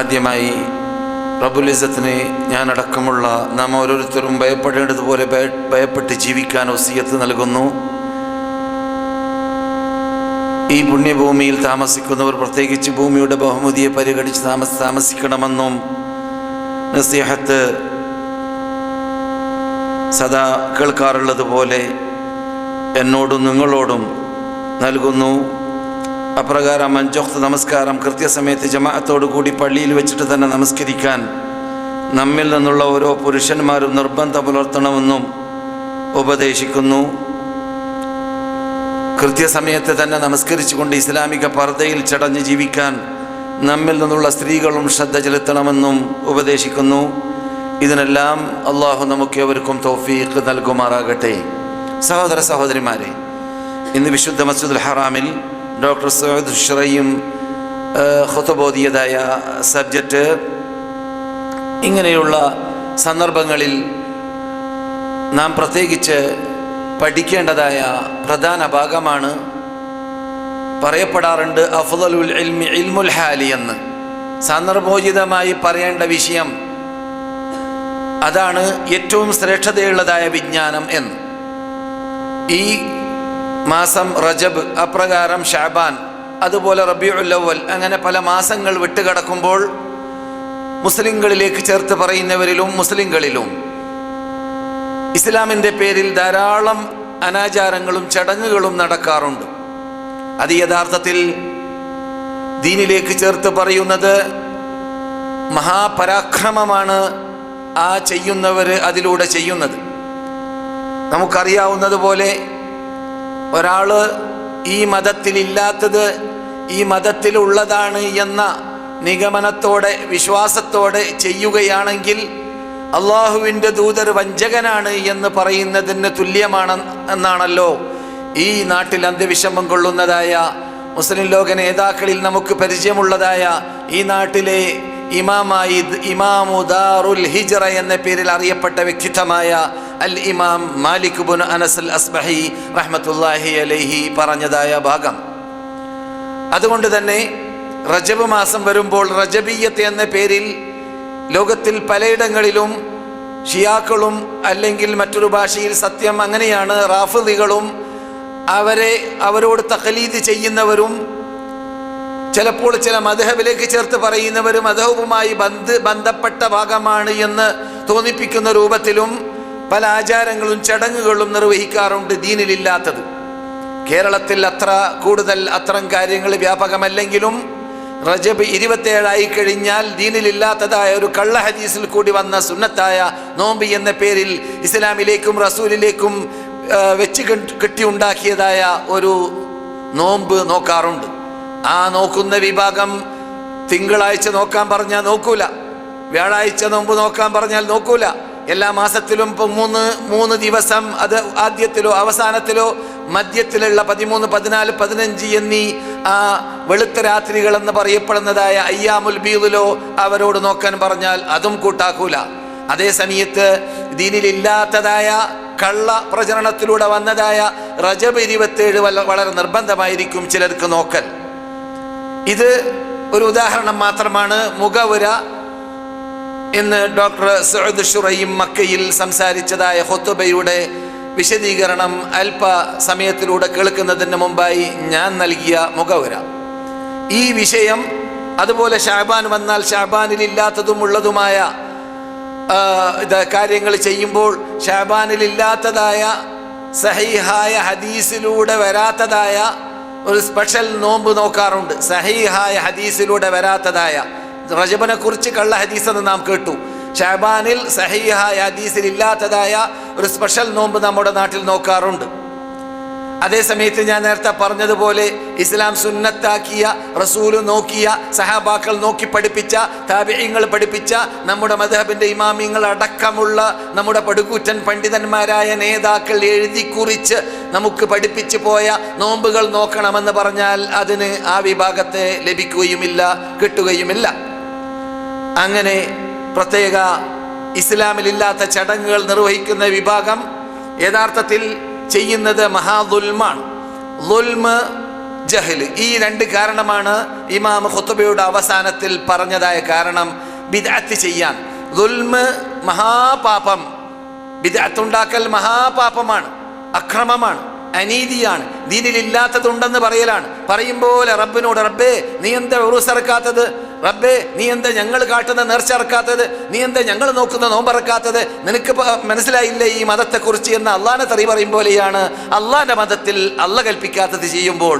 ആദ്യമായി റബ്ബുൽ ഇസ്സത്തിന് ഞാനടക്കമുള്ള നാം ഓരോരുത്തരും ഭയപ്പെടേണ്ടതുപോലെ ഭയപ്പെട്ട് ജീവിക്കാൻ വസിയത്ത് നൽകുന്നു. ഈ പുണ്യഭൂമിയിൽ താമസിക്കുന്നവർ പ്രത്യേകിച്ച് ഭൂമിയുടെ ബഹുമതിയെ പരിഗണിച്ച് താമസിക്കണമെന്നും നസീഹത്ത് സദാ കേൾക്കാറുള്ളതുപോലെ എന്നോടും നിങ്ങളോടും നൽകുന്നു. അപ്രകാരം 5 വഖ്ത് നമസ്കാരം കൃത്യസമയത്ത് ജമാഅത്തോടു കൂടി പള്ളിയിൽ വെച്ചിട്ട് തന്നെ നമസ്കരിക്കാൻ നമ്മിൽ നിന്നുള്ള ഓരോ പുരുഷന്മാരും നിർബന്ധം പുലർത്തണമെന്നും ഉപദേശിക്കുന്നു. കൃത്യസമയത്ത് തന്നെ നമസ്കരിച്ചുകൊണ്ട് ഇസ്ലാമിക പർദ്ദയിൽ ചടഞ്ഞ് ജീവിക്കാൻ നമ്മിൽ നിന്നുള്ള സ്ത്രീകളും ശ്രദ്ധ ചെലുത്തണമെന്നും ഉപദേശിക്കുന്നു. ഇതിനെല്ലാം അള്ളാഹു നമുക്കേവർക്കും തൗഫീഖ് നൽകുമാറാകട്ടെ. സഹോദര സഹോദരിമാരെ, ഇന്ന് വിശുദ്ധ മസ്ജിദുൽ ഹറാമിൽ ഡോക്ടർ സഅദ് ഷുറൈയും ഖുതുബോദിയതായ സബ്ജക്റ്റ് ഇങ്ങനെയുള്ള സന്ദർഭങ്ങളിൽ നാം പ്രത്യേകിച്ച് പഠിക്കേണ്ടതായ പ്രധാന ഭാഗമാണ്. പറയപ്പെടാറുണ്ട് അഫ്ളലുൽ ഇൽമി ഇൽമുൽ ഹാലി എന്ന്. സന്ദർഭോചിതമായി പറയേണ്ട വിഷയം അതാണ് ഏറ്റവും ശ്രേഷ്ഠതയുള്ളതായ വിജ്ഞാനം എന്ന്. ഈ മാസം റജബ്, അപ്രകാരം ഷഅബാൻ, അതുപോലെ റബീഉൽ അവ്വൽ, അങ്ങനെ പല മാസങ്ങൾ വിട്ടുകിടക്കുമ്പോൾ മുസ്ലിങ്ങളിലേക്ക് ചേർത്ത് പറയുന്നവരിലും മുസ്ലിങ്ങളിലും ഇസ്ലാമിൻ്റെ പേരിൽ ധാരാളം അനാചാരങ്ങളും ചടങ്ങുകളും നടക്കാറുണ്ട്. അത് യഥാർത്ഥത്തിൽ ദീനിലേക്ക് ചേർത്ത് പറയുന്നത് മഹാപരാക്രമമാണ് ആ ചെയ്യുന്നവർ അതിലൂടെ ചെയ്യുന്നത്. നമുക്കറിയാവുന്നതുപോലെ ഒരാൾ ഈ മതത്തിലില്ലാത്തത് ഈ മതത്തിലുള്ളതാണ് എന്ന നിഗമനത്തോടെ വിശ്വാസത്തോടെ ചെയ്യുകയാണെങ്കിൽ അള്ളാഹുവിൻ്റെ ദൂതർ വഞ്ചകനാണ് എന്ന് പറയുന്നതിന് തുല്യമാണ് എന്നാണല്ലോ ഈ നാട്ടിൽ അന്ത്യവിഷമം കൊള്ളുന്നതായ മുസ്ലിം ലോക നേതാക്കളിൽ നമുക്ക് പരിചയമുള്ളതായ ഈ നാട്ടിലെ ഇമാമായി ഇമാമു ദാറുൽ ഹിജ്റ എന്ന പേരിൽ അറിയപ്പെട്ട വ്യക്തിത്വമായ അൽ ഇമാം മാലിക് ഇബ്നു അനസ് അൽ അസ്ബഹി റഹ്മത്തുള്ളാഹി അലൈഹി പറഞ്ഞതായ ഭാഗം. അതുകൊണ്ട് തന്നെ റജബ് മാസം വരുമ്പോൾ റജബിയ്യത്ത് എന്ന പേരിൽ ലോകത്തിൽ പലയിടങ്ങളിലും ഷിയാക്കളും അല്ലെങ്കിൽ മറ്റൊരു ഭാഷയിൽ സത്യം അങ്ങനെയാണ് റാഫിദികളും അവരോട് തഖലീദ് ചെയ്യുന്നവരും ചിലപ്പോൾ ചില മദ്ഹബിലേക്ക് ചേർത്ത് പറയുന്നവരും മദ്ഹബുമായി ബന്ധപ്പെട്ട ഭാഗമാണ് എന്ന് തോന്നിപ്പിക്കുന്ന രൂപത്തിലും പല ആചാരങ്ങളും ചടങ്ങുകളും നിർവഹിക്കാറുണ്ട് ദീനിലില്ലാത്തത്. കേരളത്തിൽ അത്ര കൂടുതൽ അത്തരം കാര്യങ്ങൾ വ്യാപകമല്ലെങ്കിലും റജബ് 27 കഴിഞ്ഞാൽ ദീനിലില്ലാത്തതായ ഒരു കള്ള ഹദീസിൽ കൂടി വന്ന സുന്നത്തായ നോമ്പ് എന്ന പേരിൽ ഇസ്ലാമിലേക്കും റസൂലിലേക്കും വെച്ച് കെട്ടിയുണ്ടാക്കിയതായ ഒരു നോമ്പ് നോക്കാറുണ്ട്. ആ നോക്കുന്ന വിഭാഗം തിങ്കളാഴ്ച നോക്കാൻ പറഞ്ഞാൽ നോക്കൂല, വ്യാഴാഴ്ച നോമ്പ് നോക്കാൻ പറഞ്ഞാൽ നോക്കൂല. എല്ലാ മാസത്തിലും 3 ദിവസം, അത് ആദ്യത്തിലോ അവസാനത്തിലോ മധ്യത്തിലുള്ള 13, 14, 15 എന്നീ ആ വെളുത്ത രാത്രികൾ എന്ന് പറയപ്പെടുന്നതായ അയ്യാമുൽ ബീദിലോ അവരോട് നോക്കാൻ പറഞ്ഞാൽ അതും കൂട്ടാക്കൂല. അതേ സമയത്ത് ദീനിലില്ലാത്തതായ കള്ള പ്രചരണത്തിലൂടെ വന്നതായ റജബ് 27 വളരെ നിർബന്ധമായിരിക്കും ചിലർക്ക് നോക്കൽ. ഇത് ഒരു ഉദാഹരണം മാത്രമാണ്. മുഖവുര എന്ന് ഡോക്ടർ സഅദ് ഷുറൈം മക്കയിൽ സംസാരിച്ചതായ ഖുതുബയുടെ വിശദീകരണം അല്പ സമയത്തിലൂടെ കേൾക്കുന്നതിന് മുമ്പായി ഞാൻ നൽകിയ മുഖവുര. ഈ വിഷയം അതുപോലെ ഷഅബാൻ വന്നാൽ ഷഅബാനിൽ ഇല്ലാത്തതും ഉള്ളതുമായ കാര്യങ്ങൾ ചെയ്യുമ്പോൾ ഷഅബാനിലില്ലാത്തതായ സഹീഹായ ഹദീസിലൂടെ വരാത്തതായ ഒരു സ്പെഷ്യൽ നോമ്പ് നോക്കാറുണ്ട്. സഹീഹായ ഹദീസിലൂടെ വരാത്തതായ റജബിനെ കുറിച്ച് കള്ള ഹദീസെന്ന് നാം കേട്ടു. ഷഅബാനിൽ സഹീഹായ ഹദീസിൽ ഇല്ലാത്തതായ ഒരു സ്പെഷ്യൽ നോമ്പ് നമ്മുടെ നാട്ടിൽ നോക്കാറുണ്ട്. അതേസമയത്ത് ഞാൻ നേരത്തെ പറഞ്ഞതുപോലെ ഇസ്ലാം സുന്നത്താക്കിയ, റസൂല് നോക്കിയ, സഹാബാക്കൾ നോക്കി പഠിപ്പിച്ച, താബിഈങ്ങൾ പഠിപ്പിച്ച, നമ്മുടെ മദ്ഹബിൻ്റെ ഇമാമിങ്ങൾ അടക്കമുള്ള നമ്മുടെ പടുകൂറ്റൻ പണ്ഡിതന്മാരായ നേതാക്കൾ എഴുതി കുറിച്ച് നമുക്ക് പഠിപ്പിച്ചു പോയ നോമ്പുകൾ നോക്കണമെന്ന് പറഞ്ഞാൽ അതിന് ആ വിഭാഗത്തെ ലഭിക്കുകയുമില്ല, കിട്ടുകയുമില്ല. അങ്ങനെ പ്രത്യേക ഇസ്ലാമിലില്ലാത്ത ചടങ്ങുകൾ നിർവഹിക്കുന്ന വിഭാഗം യഥാർത്ഥത്തിൽ ചെയ്യുന്നത് മഹാദുൽമാണ്. ദുൽമ് ജഹൽ. ഈ രണ്ട് കാരണമാണ് ഇമാം ഖുതുബയുടെ അവസാനത്തിൽ പറഞ്ഞതായ കാരണം. ബിദ്അത്ത് ചെയ്യാൻ, ദുൽമ് മഹാപാപം, ബിദ്അത്ത് ഉണ്ടാക്കൽ മഹാപാപമാണ്, അക്രമമാണ്, അനീതിയാണ്, ദീനിലില്ലാത്തതുണ്ടെന്ന് പറയലാണ്. പറയും പോലെ റബ്ബിനോട്, റബ്ബേ നീ എന്താ ഉറൂസ് ഇറക്കാത്തത്, റബ്ബേ നീ എന്താ ഞങ്ങൾ കാട്ടുന്ന നേർച്ച ഇറക്കാത്തത്, നീ എന്താ ഞങ്ങൾ നോക്കുന്ന നോമ്പറക്കാത്തത്, നിനക്ക് മനസ്സിലായില്ലേ ഈ മതത്തെക്കുറിച്ച് എന്ന് അള്ളാഹിനെ തെറി പറയും പോലെയാണ് അള്ളാഹിന്റെ മതത്തിൽ അള്ളാഹ് കൽപ്പിക്കാത്തത് ചെയ്യുമ്പോൾ.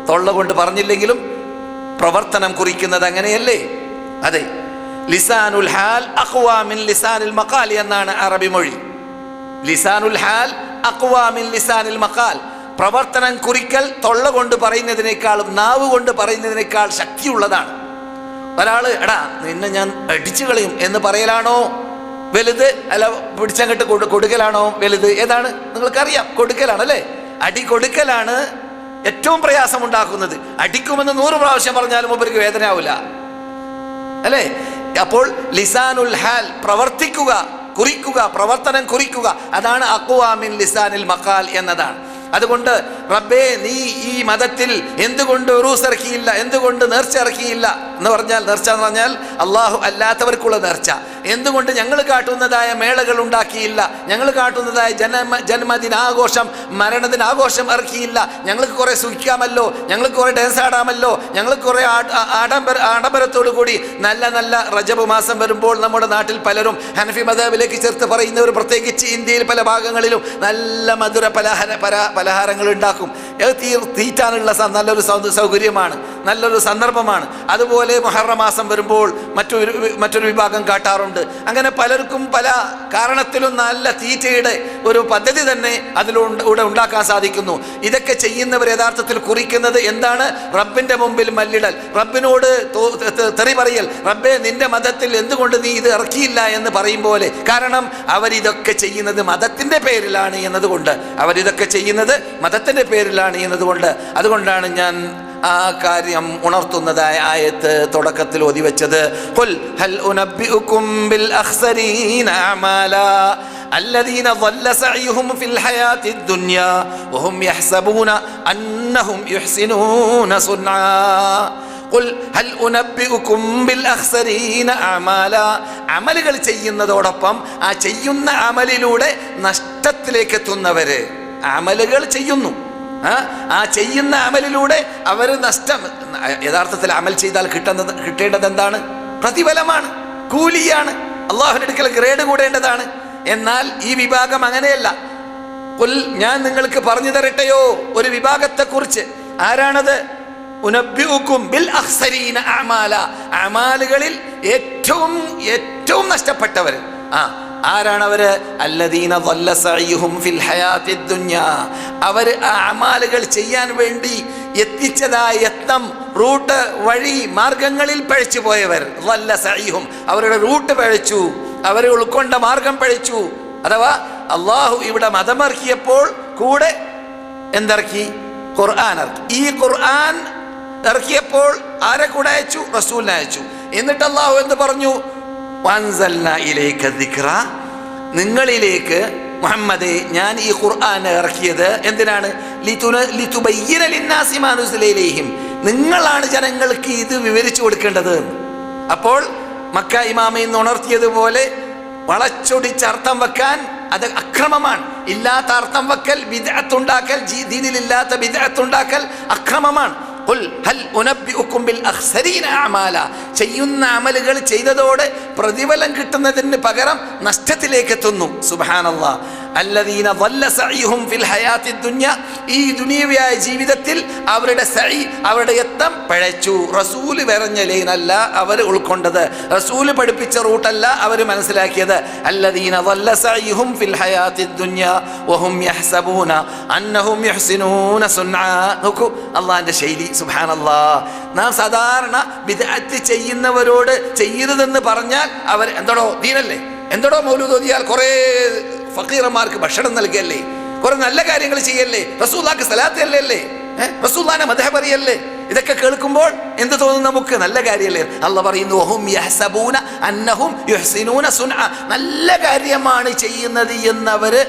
തൊള്ള കൊണ്ട് പറഞ്ഞില്ലെങ്കിലും പ്രവർത്തനം കുറിക്കുന്നത് അങ്ങനെയല്ലേ? അതെ, ലിസാനുൽ ഹാൽ അഖ്വാ മിൻ ലിസാനിൽ മഖാൽ എന്നാണ് അറബി മൊഴി. ലിസാനുൽ ഹാൽ അഖ്വാ മിൻ ലിസാനിൽ മഖാൽ. പ്രവർത്തനം കുറിക്കൽ തൊള്ള കൊണ്ട് പറയുന്നതിനേക്കാളും നാവ് കൊണ്ട് പറയുന്നതിനേക്കാൾ ശക്തിയുള്ളതാണ്. ഒരാള് എടാ നിന്നെ ഞാൻ അടിച്ചു കളയും എന്ന് പറയലാണോ വലുത്, അല്ല പിടിച്ചങ്ങട്ട് കൊടുക്കലാണോ വലുത്? ഏതാണ്? നിങ്ങൾക്കറിയാം, കൊടുക്കലാണ് അല്ലേ? അടി കൊടുക്കലാണ് ഏറ്റവും പ്രയാസമുണ്ടാക്കുന്നത്. അടിക്കുമെന്ന് 100 പ്രാവശ്യം പറഞ്ഞാലും അവർക്ക് വേദന ആവില്ല അല്ലേ? അപ്പോൾ ലിസാനുൽ ഹാൽ, പ്രവർത്തിക്കുക, കുറിക്കുക, പ്രവർത്തനം കുറിക്കുക, അതാണ് അഖ്വാ മിൻ ലിസാനിൽ മഖാൽ എന്നതാണ്. അതുകൊണ്ട് റബ്ബേ നീ ഈ മതത്തിൽ എന്തുകൊണ്ട് ഉറൂസ് ഇറക്കിയില്ല, എന്തുകൊണ്ട് നേർച്ച ഇറക്കിയില്ല എന്ന് പറഞ്ഞാൽ, നേർച്ച എന്ന് പറഞ്ഞാൽ അള്ളാഹു അല്ലാത്തവർക്കുള്ള നേർച്ച. എന്തുകൊണ്ട് ഞങ്ങൾ കാട്ടുന്നതായ മേളകൾ ഉണ്ടാക്കിയില്ല, ഞങ്ങൾ കാട്ടുന്നതായ ജന്മദിനാഘോഷം, മരണദിനാഘോഷം ഇറക്കിയില്ല, ഞങ്ങൾക്ക് കുറെ സുഖിക്കാമല്ലോ, ഞങ്ങൾക്ക് കുറെ ഡാൻസ് ആടാമല്ലോ, ഞങ്ങൾക്ക് കുറെ ആഡംബരത്തോടു കൂടി നല്ല നല്ല റജബ് മാസം വരുമ്പോൾ നമ്മുടെ നാട്ടിൽ പലരും ഹനഫി മദ്ഹബിലേക്ക് ചേർത്ത് പറയുന്നവർ, പ്രത്യേകിച്ച് ഇന്ത്യയിൽ പല ഭാഗങ്ങളിലും നല്ല മധുര പലഹാരങ്ങൾ ഉണ്ടാക്കും. തീറ്റാനുള്ള നല്ലൊരു സൗകര്യമാണ്, നല്ലൊരു സന്ദർഭമാണ്. അതുപോലെ മുഹറം മാസം വരുമ്പോൾ മറ്റൊരു വിഭാഗം കാട്ടാറുണ്ട്. അങ്ങനെ പലർക്കും പല കാരണത്തിലും നല്ല തീറ്റയുടെ ഒരു പദ്ധതി തന്നെ അതിലൂടെ ഉണ്ടാക്കാൻ സാധിക്കുന്നു. ഇതൊക്കെ ചെയ്യുന്നവർ യഥാർത്ഥത്തിൽ കുറിക്കുന്നത് എന്താണ്? റബ്ബിന്റെ മുമ്പിൽ മല്ലിടൽ, റബ്ബിനോട് തെറി പറയൽ, റബ്ബേ നിന്റെ മതത്തിൽ എന്തുകൊണ്ട് നീ ഇത് ഇറക്കിയില്ല എന്ന് പറയും പോലെ. കാരണം അവരിതൊക്കെ ചെയ്യുന്നത് മതത്തിന്റെ പേരിലാണ് എന്നതുകൊണ്ട്, അവരിതൊക്കെ ചെയ്യുന്നത് മതത്തിന്റെ പേരിലാണ് എന്നതുകൊണ്ട്. അതുകൊണ്ടാണ് ഞാൻ ആ കാര്യം ഉണർത്തുന്നതായ ആയത്ത് തുടക്കത്തിൽ ഓതി വെച്ചത്. ഖുൽ ഹൽ ഉനബ്ബിഉകും ബിൽ അഖ്സരീന അമാലാ الذين ضل سعيهم في الحياة الدنيا وهم يحسبون أنهم يحسنون صنعا ഖുൽ ഹൽ ഉനബ്ബിഉകും ബിൽ അഖ്സരീന അമാലാ. അമലുകൾ ചെയ്യുന്നതോടൊപ്പം ആ ചെയ്യുന്ന അമലിലൂടെ നഷ്ടത്തിലേക്ക് എത്തുന്നവര് അമലുകൾ ചെയ്യുന്നു, ആ ചെയ്യുന്ന അമലിലൂടെ അവർ നഷ്ടം. യഥാർത്ഥത്തിൽ അമൽ ചെയ്താൽ കിട്ടേണ്ടത് എന്താണ്? പ്രതിഫലമാണ്, കൂലിയാണ്, അള്ളാഹുവിന്റെ അടുക്കൽ ഗ്രേഡ് കൂടേണ്ടതാണ്. എന്നാൽ ഈ വിഭാഗം അങ്ങനെയല്ല. ഖുൽ ഞാൻ നിങ്ങൾക്ക് പറഞ്ഞു തരട്ടെയോ ഒരു വിഭാഗത്തെ കുറിച്ച്. ആരാണത്? ഉനബ്ബിഉകും ബിൽ അഖ്സരീന അമാല. അമാലുകളിൽ ഏറ്റവും നഷ്ടപ്പെട്ടവർ ആരാണവര്? അല്ലദീന ളല്ല സഅയ്യുഹും ഫിൽ ഹയാത്തിദ് ദുനിയ. അവർ ആ അമാലുകൾ ചെയ്യാൻ വേണ്ടി എത്തിച്ചതായ യത്നം, റൂട്ട്, വഴി, മാർഗങ്ങളിൽ പഴച്ചു പോയവർ. ളല്ല സഅയ്യുഹും, അവരുടെ റൂട്ട് പഴച്ചു, അവരെ ഉൾക്കൊണ്ട മാർഗം പഴച്ചു. അഥവാ അള്ളാഹു ഇവിടെ മതമിറക്കിയപ്പോൾ കൂടെ എന്തിറക്കി? ഖുർആൻ ഇറക്കി. ഈ ഖുർആൻ ഇറക്കിയപ്പോൾ ആരെ കൂടെ അയച്ചു? റസൂലിനെ അയച്ചു. എന്നിട്ട് അള്ളാഹു എന്ത് പറഞ്ഞു? വഅൻസൽനാ ഇലൈക ദിക്റ, നിങ്ങളിലേക്ക് മുഹമ്മദേ ഞാൻ ഈ ഖുർആൻ ഇറക്കിയത് എന്തിനാണ്? ലിതുബയ്യിന ലിന്നാസി മാ നുസില ഇലൈഹിം, നിങ്ങളാണ് ജനങ്ങൾക്ക് ഇത് വിവരിച്ചു കൊടുക്കേണ്ടത്. അപ്പോൾ മക്ക ഇമാമയിൽ നിന്ന് ഉണർത്തിയതുപോലെ വളച്ചൊടിച്ച് അർത്ഥം വെക്കാൻ അത് അക്രമമാണ്. ഇല്ലാത്ത അർത്ഥം വെക്കൽ, ബിദ്അത്തുണ്ടാക്കൽ, ദീനിലില്ലാത്ത ബിദ്അത്തുണ്ടാക്കൽ അക്രമമാണ്. ഖുൽ ഹൽ ഉനബ്ബിഉകും ബിൽ അഖ്സരീന അമാല, ചെയ്യുന്ന അമലുകൾ ചെയ്തതോടെ പ്രതിഫലം കിട്ടുന്നതിന് പകരം നഷ്ടത്തിലേക്ക് എത്തുന്നു. സുബ്ഹാനല്ലാഹ്. അല്ലദീന ളല്ല സഅയ്യുഹും ഫിൽ ഹയാത്തിദ് ദുനിയ, ഈ ദുനിയവിയായ ജീവിതത്തിൽ അവരുടെ സഈ, അവരുടെ യത്നം പഴച്ചു. റസൂല് പറഞ്ഞ ലൈനല്ല അവർ ഉൾക്കൊണ്ടത്, റസൂല് പഠിപ്പിച്ച റൂട്ടല്ല അവർ മനസ്സിലാക്കിയത്. അല്ലദീന ളല്ല സഅയ്യുഹും ഫിൽ ഹയാത്തിദ് ദുനിയ വഹും യഹ്സബൂന അന്നഹും യുഹ്സിനൂന സുൻആ. നോക്കൂ അല്ലാഹുവിന്റെ ശൈലി. സുബ്ഹാനല്ലാഹ്. നാം സാധാരണ ബിദ്അത്ത് ചെയ്യുന്നവരോട് ചെയ്യരുതെന്ന് പറഞ്ഞാൽ അവർ എന്തോടോ ദീനല്ലേ, എന്തോടോ മൗലൂദ് ഓതിയാൽ കുറേ ഫക്കീറന്മാർക്ക് ഭക്ഷണം നൽകിയല്ലേ, കുറെ നല്ല കാര്യങ്ങൾ ചെയ്യല്ലേ, റസൂലുള്ളാഹിക്ക് സലാത്ത് അല്ലേ, റസൂലുള്ളാഹിനെ മദ്ഹ് പറയല്ലേ. ഇതൊക്കെ കേൾക്കുമ്പോൾ എന്ത് തോന്നും നമുക്ക്? നല്ല കാര്യമല്ലേ. അല്ലാഹ് പറയുന്നു വഹും യഹ്സബൂന അന്നഹും യുഹ്സിനൂന സുൻആ, നല്ല കാര്യമാണ് ചെയ്യുന്നത് എന്നവര്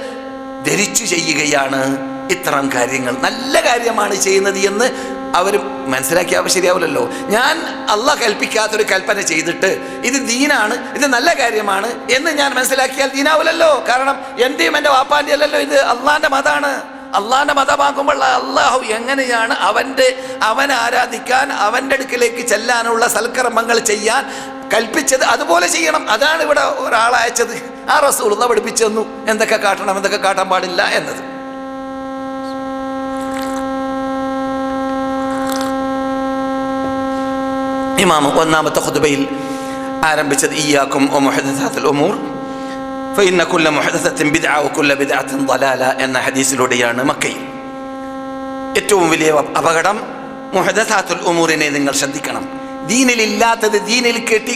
ധരിച്ചു ചെയ്യുകയാണ്. ഇത്തരം കാര്യങ്ങൾ നല്ല കാര്യമാണ് ചെയ്യുന്നത് എന്ന് അവർ മനസ്സിലാക്കിയാൽ ശരിയാവില്ലല്ലോ. ഞാൻ അള്ളാഹ് കൽപ്പിക്കാത്തൊരു കൽപ്പന ചെയ്തിട്ട് ഇത് ദീനാണ്, ഇത് നല്ല കാര്യമാണ് എന്ന് ഞാൻ മനസ്സിലാക്കിയാൽ ദീനാവില്ലല്ലോ. കാരണം എൻ്റെയും എൻ്റെ വാപ്പാൻ്റെ അല്ലല്ലോ, ഇത് അള്ളാഹിൻ്റെ മതമാണ്. അള്ളാഹിൻ്റെ മതമാക്കുമ്പോൾ അള്ളാഹു എങ്ങനെയാണ് അവനെ ആരാധിക്കാൻ, അവൻ്റെ അടുക്കിലേക്ക് ചെല്ലാനുള്ള സൽക്കർമ്മങ്ങൾ ചെയ്യാൻ കൽപ്പിച്ചത് അതുപോലെ ചെയ്യണം. അതാണ് ഇവിടെ ഒരാളയച്ചത്. ആ റസൂലുള്ളാഹി പഠിപ്പിച്ചു തന്നു എന്തൊക്കെ കാട്ടണം, എന്തൊക്കെ കാട്ടാൻ പാടില്ല എന്നത്. ഇമാം ഒന്നാമത്തെ ഖുതുബയിൽ ആരംഭിച്ചത് ഇയ്യാക്കും വമുഹദസാത്തുൽ ഉമൂർ ഫഇന്ന കുല്ല മുഹദസത്തിൻ ബിദ്അ വകുല്ല ബിദ്അത്തിൻ ളലാല എന്ന ഹദീസിലൂടെയാണ് മക്കയിൽ. ഏറ്റവും വലിയ അപകടം മുഹദസാത്തുൽ ഉമൂറിനെ നിങ്ങൾ ശ്രദ്ധിക്കണം. ദീനിലില്ലാത്തത് ദീനിൽ കയറ്റി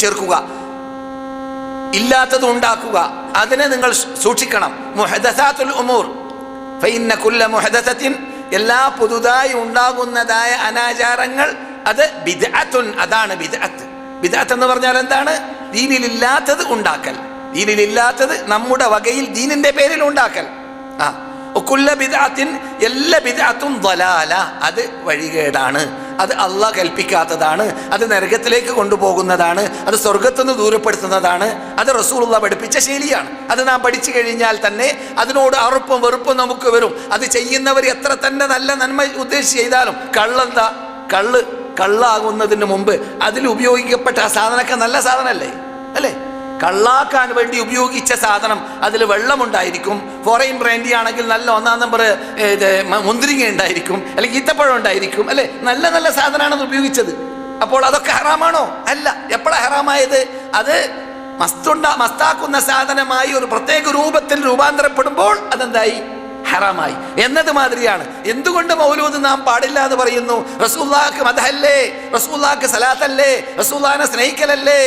ചേർക്കുക, ഇല്ലാത്തത് ഉണ്ടാക്കുക, അതിനെ നിങ്ങൾ സൂക്ഷിക്കണം. മുഹദസാത്തുൽ ഉമൂർ ഫഇന്ന കുല്ല മുഹദസത്തിൻ, എല്ലാ പുതുതായി ഉണ്ടാകുന്നതായ അനാചാരങ്ങൾ അത് ബിദ്അത്തുൻ, അതാണ് ബിദ്അത്ത്. ബിദ്അത്ത് എന്ന് പറഞ്ഞാൽ എന്താണ്? ദീനിലില്ലാത്തത് ഉണ്ടാക്കൽ, ദീനിലില്ലാത്തത് നമ്മുടെ വകയിൽ ദീനിന്റെ പേരിൽ ഉണ്ടാക്കൽ. കുല്ല ബിദ്അത്തിൻ, എല്ലാ ബിദ്അത്തും ളലാല, അത് വഴികേടാണ്, അത് അള്ളാഹ് കൽപ്പിക്കാത്തതാണ്, അത് നരകത്തിലേക്ക് കൊണ്ടുപോകുന്നതാണ്, അത് സ്വർഗത്തുനിന്ന് ദൂരപ്പെടുത്തുന്നതാണ്, അത് റസൂലുള്ളാഹി പഠിപ്പിച്ച ശൈലിയാണ്. അത് നാം പഠിച്ചു കഴിഞ്ഞാൽ തന്നെ അതിനോട് അറുപ്പും വെറുപ്പും നമുക്ക് വരും. അത് ചെയ്യുന്നവർ എത്ര തന്നെ നല്ല നന്മ ഉദ്ദേശിച്ച് ചെയ്താലും കള്ളെന്താ, കള്ളാകുന്നതിന് മുമ്പ് അതിൽ ഉപയോഗിക്കപ്പെട്ട ആ സാധനമൊക്കെ നല്ല സാധനമല്ലേ, അല്ലേ? കള്ളാക്കാൻ വേണ്ടി ഉപയോഗിച്ച സാധനം അതിൽ വെള്ളമുണ്ടായിരിക്കും. ഫോറിൻ ബ്രാൻഡി ആണെങ്കിൽ നല്ല 1-ാം നമ്പർ മുന്തിരിങ്ങ ഉണ്ടായിരിക്കും, അല്ലെങ്കിൽ ഈത്തപ്പഴം ഉണ്ടായിരിക്കും, അല്ലെ? നല്ല നല്ല സാധനമാണ് ഉപയോഗിച്ചത്. അപ്പോൾ അതൊക്കെ ഹറാമാണോ? അല്ല. എപ്പോഴാണ് ഹറാമായത്? അത് മസ്താക്കുന്ന സാധനമായി ഒരു പ്രത്യേക രൂപത്തിൽ രൂപാന്തരപ്പെടുമ്പോൾ അതെന്തായി? ഹറാമായി എന്നത് മാതിരിയാണ്. എന്തുകൊണ്ട് മൗലൂദ് നാം പാടില്ല എന്ന് പറയുന്നു? റസൂലുള്ളാഹിക്ക് മദ്ഹല്ലേ, റസൂലുള്ളാഹിക്ക് സലാത്തല്ലേ, റസൂലുള്ളാഹിനെ സ്നേഹിക്കലല്ലേ,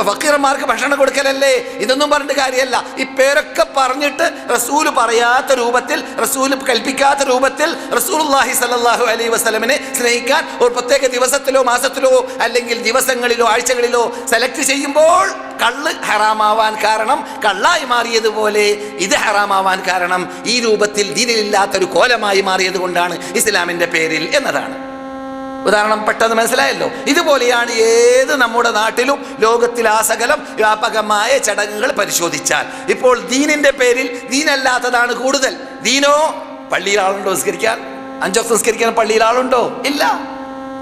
ഫക്കീർമാർക്ക് ഭക്ഷണം കൊടുക്കലല്ലേ? ഇതൊന്നും പറഞ്ഞിട്ട് കാര്യമല്ല. ഈ പേരൊക്കെ പറഞ്ഞിട്ട് റസൂല് പറയാത്ത രൂപത്തിൽ, റസൂല് കൽപ്പിക്കാത്ത രൂപത്തിൽ റസൂലുള്ളാഹി സ്വല്ലല്ലാഹു അലൈഹി വസല്ലമനെ സ്നേഹിക്കാൻ ഒരു പ്രത്യേക ദിവസത്തിലോ മാസത്തിലോ അല്ലെങ്കിൽ ദിവസങ്ങളിലോ ആഴ്ചകളിലോ സെലക്ട് ചെയ്യുമ്പോൾ കള്ള് ഹറാമാവാൻ കാരണം, കള്ളായി മാറിയതുപോലെ ഇത് ഹറാമാവാൻ കാരണം ഈ രൂപത്തിൽ ദീനിലില്ലാത്തൊരു കോലമായി മാറിയത് കൊണ്ടാണ് ഇസ്ലാമിന്റെ പേരിൽ എന്നതാണ്. ഉദാഹരണം പെട്ടെന്ന് മനസ്സിലായല്ലോ. ഇതുപോലെയാണ് ഏത് നമ്മുടെ നാട്ടിലും ലോകത്തിലാസകലം വ്യാപകമായ ചടങ്ങുകൾ പരിശോധിച്ചാൽ ഇപ്പോൾ ദീനിന്റെ പേരിൽ ദീനല്ലാത്തതാണ് കൂടുതൽ. ദീനോ, പള്ളിയിൽ ആളുണ്ടോ നിസ്കരിക്കാൻ? 5 വക്ത് നിസ്കരിക്കാൻ പള്ളിയിൽ ആളുണ്ടോ? ഇല്ല.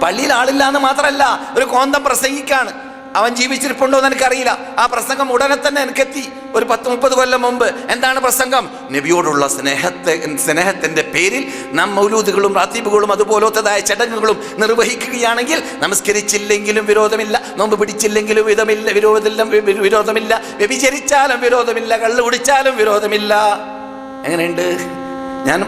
പള്ളിയിൽ ആളില്ല എന്ന് മാത്രമല്ല, ഒരു കോന്തം പ്രസംഗിക്കാണ്, അവൻ ജീവിച്ചിരിപ്പുണ്ടോ എന്ന് എനിക്കറിയില്ല. ആ പ്രസംഗം ഉടനെ തന്നെ എനിക്കെത്തി ഒരു 10-30 കൊല്ലം മുമ്പ്. എന്താണ് പ്രസംഗം? നബിയോടുള്ള സ്നേഹത്തിന്റെ പേരിൽ നാം മൗലൂദുകളും റാത്തീബുകളും അതുപോലത്തതായ ചടങ്ങുകളും നിർവഹിക്കുകയാണെങ്കിൽ നമസ്കരിച്ചില്ലെങ്കിലും വിരോധമില്ല, നോമ്പ് പിടിച്ചില്ലെങ്കിലും വിരോധമില്ല, വ്യഭിചരിച്ചാലും വിരോധമില്ല, കള്ള് കുടിച്ചാലും വിരോധമില്ല. എങ്ങനെയുണ്ട്? ഞാൻ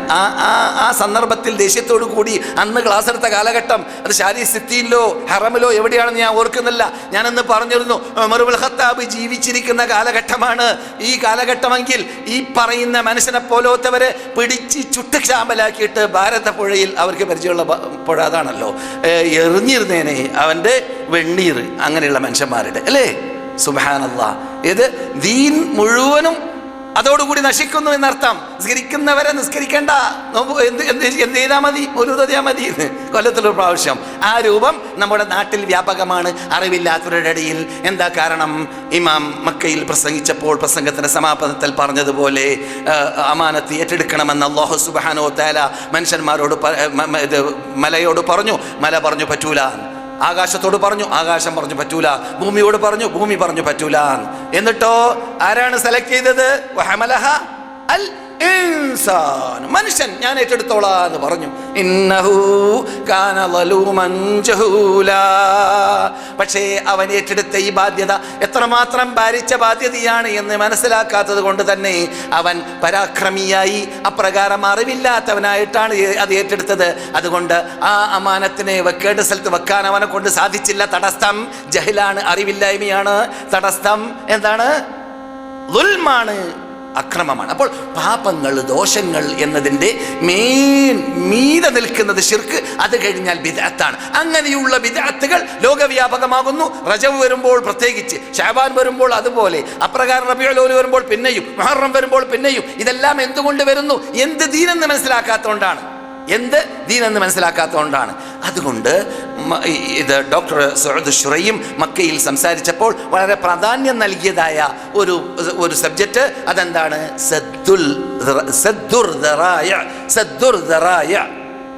ആ സന്ദർഭത്തിൽ ദേഷ്യത്തോടു കൂടി അന്ന് ക്ലാസ് എടുത്ത കാലഘട്ടം, അത് ഷാരി സിത്തിയിലോ ഹറമിലോ എവിടെയാണെന്ന് ഞാൻ ഓർക്കുന്നില്ല, ഞാനന്ന് പറഞ്ഞിരുന്നു ഉമർ ഇബ്നുൽ ഖത്താബ് ജീവിച്ചിരിക്കുന്ന കാലഘട്ടമാണ് ഈ കാലഘട്ടമെങ്കിൽ ഈ പറയുന്ന മനുഷ്യനെ പോലോത്തവരെ പിടിച്ച് ചുട്ട് ക്ഷാമലാക്കിയിട്ട് ഭാരതപ്പുഴയിൽ, അവർക്ക് പരിചയമുള്ള പുഴ അതാണല്ലോ, എറിഞ്ഞിരുന്നേനെ അവൻ്റെ വെണ്ണീർ, അങ്ങനെയുള്ള മനുഷ്യന്മാരുടെ, അല്ലേ? സുബ്ഹാനല്ലാഹ്. ഇത് ദീൻ മുഴുവനും അതോടുകൂടി നശിക്കുന്നു എന്നർത്ഥം. നിസ്കരിക്കുന്നവരെ നിസ്കരിക്കേണ്ട, എന്ത് ചെയ്താൽ മതി? മൗലൂദ് മതി കൊല്ലത്തിലൊരു പ്രാവശ്യം. ആ രൂപം നമ്മുടെ നാട്ടിൽ വ്യാപകമാണ്, അറിവില്ലാത്തവരുടെ ഇടയിൽ. എന്താ കാരണം? ഇമാം മക്കയിൽ പ്രസംഗിച്ചപ്പോൾ പ്രസംഗത്തിന്റെ സമാപനത്തിൽ പറഞ്ഞതുപോലെ അമാനത്ത് ഏറ്റെടുക്കണമെന്ന് അല്ലാഹു സുബ്ഹാനഹു വ തആല മനുഷ്യന്മാരോട് മലയോട് പറഞ്ഞു, മല പറഞ്ഞു പറ്റൂല. ആകാശത്തോട് പറഞ്ഞു, ആകാശം പറഞ്ഞു പറ്റൂല. ഭൂമിയോട് പറഞ്ഞു, ഭൂമി പറഞ്ഞു പറ്റൂല. എന്നിട്ടോ ആരാണ് സെലക്ട് ചെയ്തത്? വഹമലഹ അൽ ഇൻസാൻ, മനുഷ്യൻ ഞാൻ ഏറ്റെടുത്തോളാ എന്ന് പറഞ്ഞു. ഇന്നഹു കാന ളലൂമൻ ജഹൂലാ. പക്ഷേ അവൻ ഏറ്റെടുത്ത ഈ ബാധ്യത എത്രമാത്രം ഭാരിച്ച ബാധ്യതയാണ് എന്ന് മനസ്സിലാക്കാത്തത് കൊണ്ട് തന്നെ അവൻ പരാക്രമിയായി, അപ്രകാരം അറിവില്ലാത്തവനായിട്ടാണ് അത് ഏറ്റെടുത്തത്. അതുകൊണ്ട് ആ അമാനത്തിനെ വെക്കേണ്ട സ്ഥലത്ത് വെക്കാൻ അവനെ കൊണ്ട് സാധിച്ചില്ല. തടസ്സം ജഹലാണ്, അറിവില്ലായ്മയാണ്. തടസ്സം എന്താണ്? ദുൽമാണ്, അക്രമമാണ്. അപ്പോൾ പാപങ്ങൾ, ദോഷങ്ങൾ എന്നതിൻ്റെ മീതെ നിൽക്കുന്നത് ശിർക്ക്, അത് കഴിഞ്ഞാൽ ബിദ്അത്താണ്. അങ്ങനെയുള്ള ബിദ്അത്തുകൾ ലോകവ്യാപകമാകുന്നു. റജബ് വരുമ്പോൾ പ്രത്യേകിച്ച്, ശഅബാൻ വരുമ്പോൾ അതുപോലെ, അപ്രകാരം റബീഉൽ അവ്വൽ വരുമ്പോൾ പിന്നെയും, മുഹറം വരുമ്പോൾ പിന്നെയും. ഇതെല്ലാം എന്തുകൊണ്ട് വരുന്നു? എന്ത് ദീനെന്ന് മനസ്സിലാക്കാത്തതുകൊണ്ടാണ്. എന്ത് ദീൻ എന്ന് മനസ്സിലാക്കാത്തതുകൊണ്ടാണ്. അതുകൊണ്ട് ഇത് ഡോക്ടർ സഅദ് ശുറൈം മക്കയിൽ സംസാരിച്ചപ്പോൾ വളരെ പ്രാധാന്യം നൽകിയതായ ഒരു സബ്ജക്റ്റ് അതെന്താണ്? സദ്ദുർ ദറായ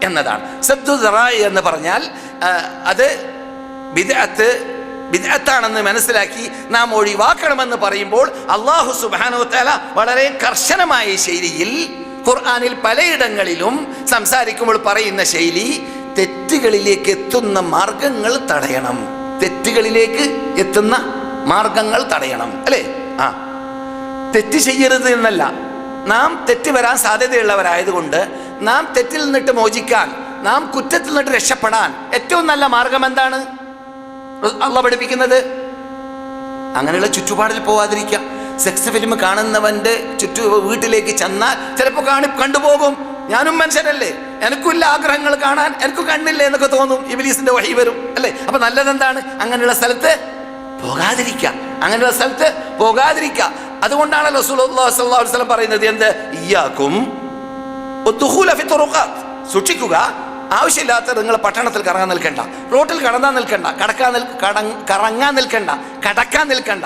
എന്നതാണ്. സദ്ദുർ ദറായ എന്ന് പറഞ്ഞാൽ അത് ബിദ്അത്താണെന്ന് മനസ്സിലാക്കി നാം ഒഴിവാക്കണമെന്ന് പറയുമ്പോൾ അല്ലാഹു സുബ്ഹാനഹു വ തആല വളരെ കർശനമായ ശൈലിയിൽ ഖുർആനിൽ പലയിടങ്ങളിലും സംസാരിക്കുമ്പോൾ പറയുന്ന ശൈലി തെറ്റുകളിലേക്ക് എത്തുന്ന മാർഗങ്ങൾ തടയണം. തെറ്റുകളിലേക്ക് എത്തുന്ന മാർഗങ്ങൾ തടയണം, അല്ലേ? തെറ്റ് ചെയ്യരുത് എന്നല്ല, നാം തെറ്റ് വരാൻ സാധ്യതയുള്ളവരായതുകൊണ്ട് നാം തെറ്റിൽ നിന്നിട്ട് മോചിക്കാൻ, നാം കുറ്റത്തിൽ നിന്നിട്ട് രക്ഷപ്പെടാൻ ഏറ്റവും നല്ല മാർഗം എന്താണ് അള്ളാഹു പഠിപ്പിക്കുന്നത്? അങ്ങനെയുള്ള ചുറ്റുപാടിൽ പോവാതിരിക്കുക. സെക്സ് ഫിലിം കാണുന്നവന്റെ വീട്ടിലേക്ക് ചെന്നാൽ ചിലപ്പോൾ കണ്ടുപോകും. ഞാനും മനുഷ്യനല്ലേ, എനിക്കില്ല ആഗ്രഹങ്ങൾ കാണാൻ, എനിക്ക് കണ്ണില്ലേ എന്നൊക്കെ തോന്നും. ഇബ്ലീസിന്റെ വഹി വരും, അല്ലേ? അപ്പൊ നല്ലതെന്താണ്? അങ്ങനെയുള്ള സ്ഥലത്ത് പോകാതിരിക്കുക, അങ്ങനെയുള്ള സ്ഥലത്ത് പോകാതിരിക്കുക. അതുകൊണ്ടാണ് റസൂലുള്ളാഹി സ്വല്ലല്ലാഹു അലൈഹി വസല്ലം പറയുന്നത് എന്ത്? ഇയ്യാകും വദ്ദുഖൂല ഫി തുറുഖാത്ത്, സൂക്ഷിക്കുക, ആവശ്യമില്ലാത്ത നിങ്ങൾ പട്ടണത്തിൽ കറങ്ങാൻ നിൽക്കണ്ട, റോട്ടിൽ കടന്നാൻ നിൽക്കണ്ട, കറങ്ങാൻ നിൽക്കണ്ട, കടക്കാൻ നിൽക്കണ്ട.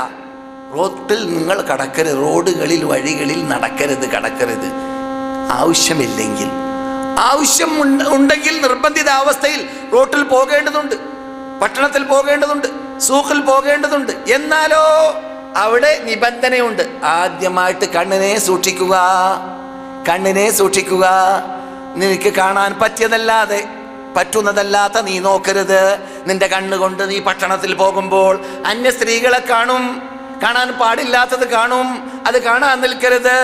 റോട്ടിൽ നിങ്ങൾ കടക്കരുത്, റോഡുകളിൽ വഴികളിൽ നടക്കരുത്, കടക്കരുത്. ആവശ്യമില്ലെങ്കിൽ, ആവശ്യം ഉണ്ടെങ്കിൽ നിർബന്ധിത അവസ്ഥയിൽ റോട്ടിൽ പോകേണ്ടതുണ്ട്, പട്ടണത്തിൽ പോകേണ്ടതുണ്ട്, സൂഖിൽ പോകേണ്ടതുണ്ട്. എന്നാലോ അവിടെ നിബന്ധനയുണ്ട്. ആദ്യമായിട്ട് കണ്ണിനെ സൂക്ഷിക്കുക, കണ്ണിനെ സൂക്ഷിക്കുക. നിനക്ക് കാണാൻ പറ്റുന്നതല്ലാത്ത നീ നോക്കരുത്. നിന്റെ കണ്ണുകൊണ്ട് നീ പട്ടണത്തിൽ പോകുമ്പോൾ അന്യ സ്ത്രീകളെ കാണും, കാണാൻ പാടില്ലാത്തത് കാണും, അത് കാണാൻ നിൽക്കരുത്.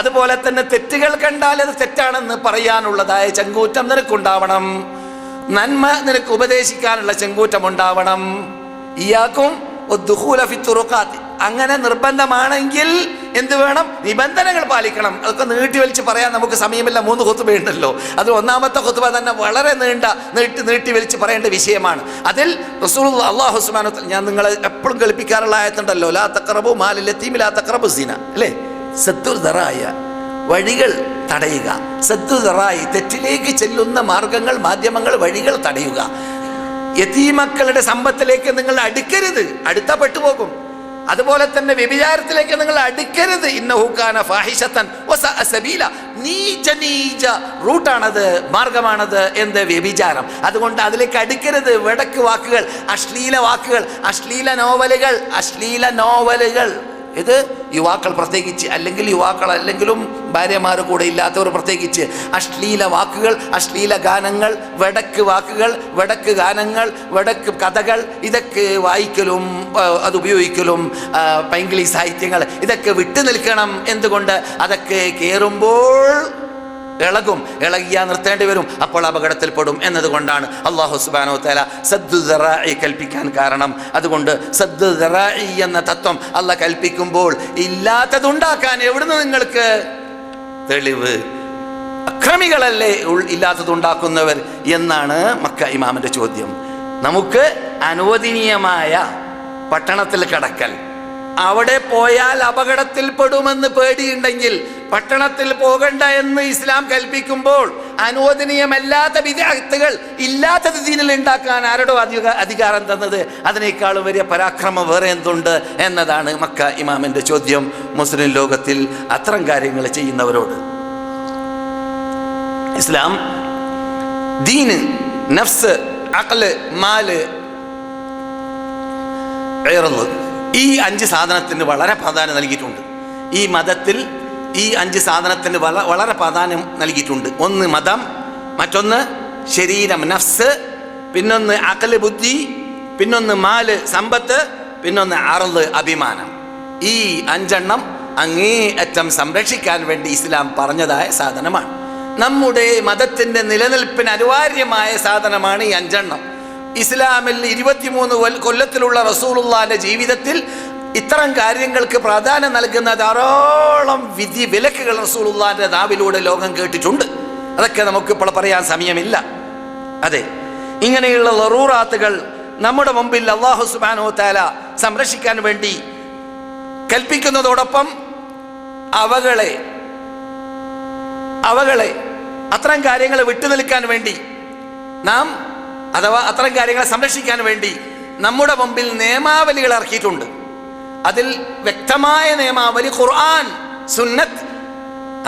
അതുപോലെ തന്നെ തെറ്റുകൾ കണ്ടാൽ അത് തെറ്റാണെന്ന് പറയാനുള്ളതായ ചങ്കൂറ്റം നിനക്കുണ്ടാവണം, നന്മ നിനക്ക് ഉപദേശിക്കാനുള്ള ചങ്കൂറ്റം ഉണ്ടാവണം. ഇയ്യാകും വദ്ദുഖൂല ഫി തുറുഖാത്ത്. അങ്ങനെ നിർബന്ധമാണെങ്കിൽ എന്ത് വേണം? നിബന്ധനകൾ പാലിക്കണം. അതൊക്കെ നീട്ടി വലിച്ച് പറയാൻ നമുക്ക് സമയമില്ല, 3 ഖുത്ബ ഉണ്ടല്ലോ. അത് ഒന്നാമത്തെ ഖുത്ബ തന്നെ വളരെ നീട്ടി വലിച്ച് പറയേണ്ട വിഷയമാണ്. അതിൽ റസൂലുള്ളാഹി അല്ലാഹു സുബ്ഹാനഹു വ തആല, ഞാൻ നിങ്ങളെ എപ്പോഴും കളിപ്പിക്കാറുള്ള ആയത്തുണ്ടല്ലോ, ലാ തഖറബു മാലൽ യതീം ലാ തഖറബു സിന, അല്ലേ? സദ്ദുർ ദറായ, വഴികൾ തടയുക. സദ്ദുർ ദറായി, തെറ്റിലേക്ക് ചെല്ലുന്ന മാർഗങ്ങൾ, മാധ്യമങ്ങൾ, വഴികൾ തടയുക. യതീമക്കളുടെ സമ്പത്തിലേക്ക് നിങ്ങൾ അടുക്കരുത്, അടുത്താ പെട്ടുപോകും. അതുപോലെ തന്നെ വ്യഭിചാരത്തിലേക്ക് നിങ്ങൾ അടുക്കരുത്. ഇന്നഹു കാന ഫാഹിശതൻ വസഅ സബീല, നീച റൂട്ടാണത്, മാർഗമാണത്, എന്ത്? വ്യഭിചാരം. അതുകൊണ്ട് അതിലേക്ക് അടുക്കരുത്. വടക്ക് വാക്കുകൾ, അശ്ലീല വാക്കുകൾ, അശ്ലീല നോവലുകൾ ഇത് യുവാക്കൾ പ്രത്യേകിച്ച്, അല്ലെങ്കിൽ യുവാക്കൾ അല്ലെങ്കിലും ഭാര്യമാർ കൂടെ ഇല്ലാത്തവർ പ്രത്യേകിച്ച്, അശ്ലീല വാക്കുകൾ, അശ്ലീല ഗാനങ്ങൾ, വടക്ക് വാക്കുകൾ, വടക്ക് ഗാനങ്ങൾ, വടക്ക് കഥകൾ, ഇതൊക്കെ വായിക്കലും അതുപയോഗിക്കലും പൈങ്കിളി സാഹിത്യങ്ങൾ, ഇതൊക്കെ വിട്ടു നിൽക്കണം. എന്തുകൊണ്ട്? അതൊക്കെ കേറുമ്പോൾ ഇളകിയാ നിർത്തേണ്ടി വരും, അപ്പോൾ അപകടത്തിൽപ്പെടും എന്നതുകൊണ്ടാണ് അല്ലാഹു സുബ്ഹാനഹു വ തആല സദ്ദു ദറാഇ കൽപ്പിക്കാൻ കാരണം. അതുകൊണ്ട് സദ്ദു ദറാഇ എന്ന തത്വം അല്ലാഹ് കൽപ്പിക്കുമ്പോൾ ഇല്ലാത്തതുണ്ടാക്കാൻ എവിടുന്ന് നിങ്ങൾക്ക് തെളിവ്? അക്രമികളല്ലേ ഇല്ലാത്തതുണ്ടാക്കുന്നവർ എന്നാണ് മക്ക ഇമാമിന്റെ ചോദ്യം. നമുക്ക് അനുവദനീയമായ പട്ടണത്തിൽ കടക്കൽ, അവിടെ പോയാൽ അപകടത്തിൽപ്പെടുമെന്ന് പേടിയുണ്ടെങ്കിൽ പട്ടണത്തിൽ പോകണ്ട എന്ന് ഇസ്ലാം കൽപ്പിക്കുമ്പോൾ അനുവദനീയമല്ലാത്ത വിദഅത്തുകൾ ഇല്ലാത്തത് ദീനിൽ ഉണ്ടാക്കാൻ ആരോടോ അധികാരം തന്നത്? അതിനേക്കാളും വലിയ പരാക്രമം വേറെ എന്തുണ്ട് എന്നതാണ് മക്ക ഇമാമിന്റെ ചോദ്യം മുസ്ലിം ലോകത്തിൽ അത്തരം കാര്യങ്ങൾ ചെയ്യുന്നവരോട്. ഇസ്ലാം ദീന്, നഫ്സ്, അഖ്ല്, മാല്, ഇർദ്, ഈ 5 സാധനത്തിന് വളരെ പ്രാധാന്യം നൽകിയിട്ടുണ്ട്. ഈ മതത്തിൽ ഈ 5 സാധനത്തിന് വളരെ പ്രാധാന്യം നൽകിയിട്ടുണ്ട്. ഒന്ന് മതം, മറ്റൊന്ന് ശരീരം, നഫ്സ്, പിന്നൊന്ന് അഖ്ല്, ബുദ്ധി, പിന്നൊന്ന് മാല്, സമ്പത്ത്, പിന്നൊന്ന് അർള്, അഭിമാനം. ഈ 5 അങ്ങേയറ്റം സംരക്ഷിക്കാൻ വേണ്ടി ഇസ്ലാം പറഞ്ഞതായ സാധനമാണ്. നമ്മുടെ മതത്തിൻ്റെ നിലനിൽപ്പിന് അനിവാര്യമായ സാധനമാണ് ഈ 5. ഇസ്ലാമിൽ 23 കൊല്ലത്തിലുള്ള റസൂലുള്ളാഹിന്റെ ജീവിതത്തിൽ ഇത്തരം കാര്യങ്ങൾക്ക് പ്രാധാന്യം നൽകുന്ന ധാരാളം വിധി വിലക്കുകൾ റസൂലുള്ളാഹിന്റെ നാവിലൂടെ ലോകം കേട്ടിട്ടുണ്ട്. അതൊക്കെ നമുക്കിപ്പോൾ പറയാൻ സമയമില്ല. അതെ, ഇങ്ങനെയുള്ള ലറൂറാത്തുകൾ നമ്മുടെ മുമ്പിൽ അല്ലാഹു സുബ്ഹാനഹു വ തആല സംരക്ഷിക്കാൻ വേണ്ടി കൽപ്പിക്കുന്നതോടൊപ്പം അവകളെ അത്തരം കാര്യങ്ങൾ വിട്ടുനിൽക്കാൻ വേണ്ടി നാം അഥവാ അത്തരം കാര്യങ്ങളെ സംരക്ഷിക്കാൻ വേണ്ടി നമ്മുടെ മുമ്പിൽ നിയമാവലികൾ ഇറക്കിയിട്ടുണ്ട്. അതിൽ വ്യക്തമായ നിയമാവലി ഖുർആൻ, സുന്നത്ത്,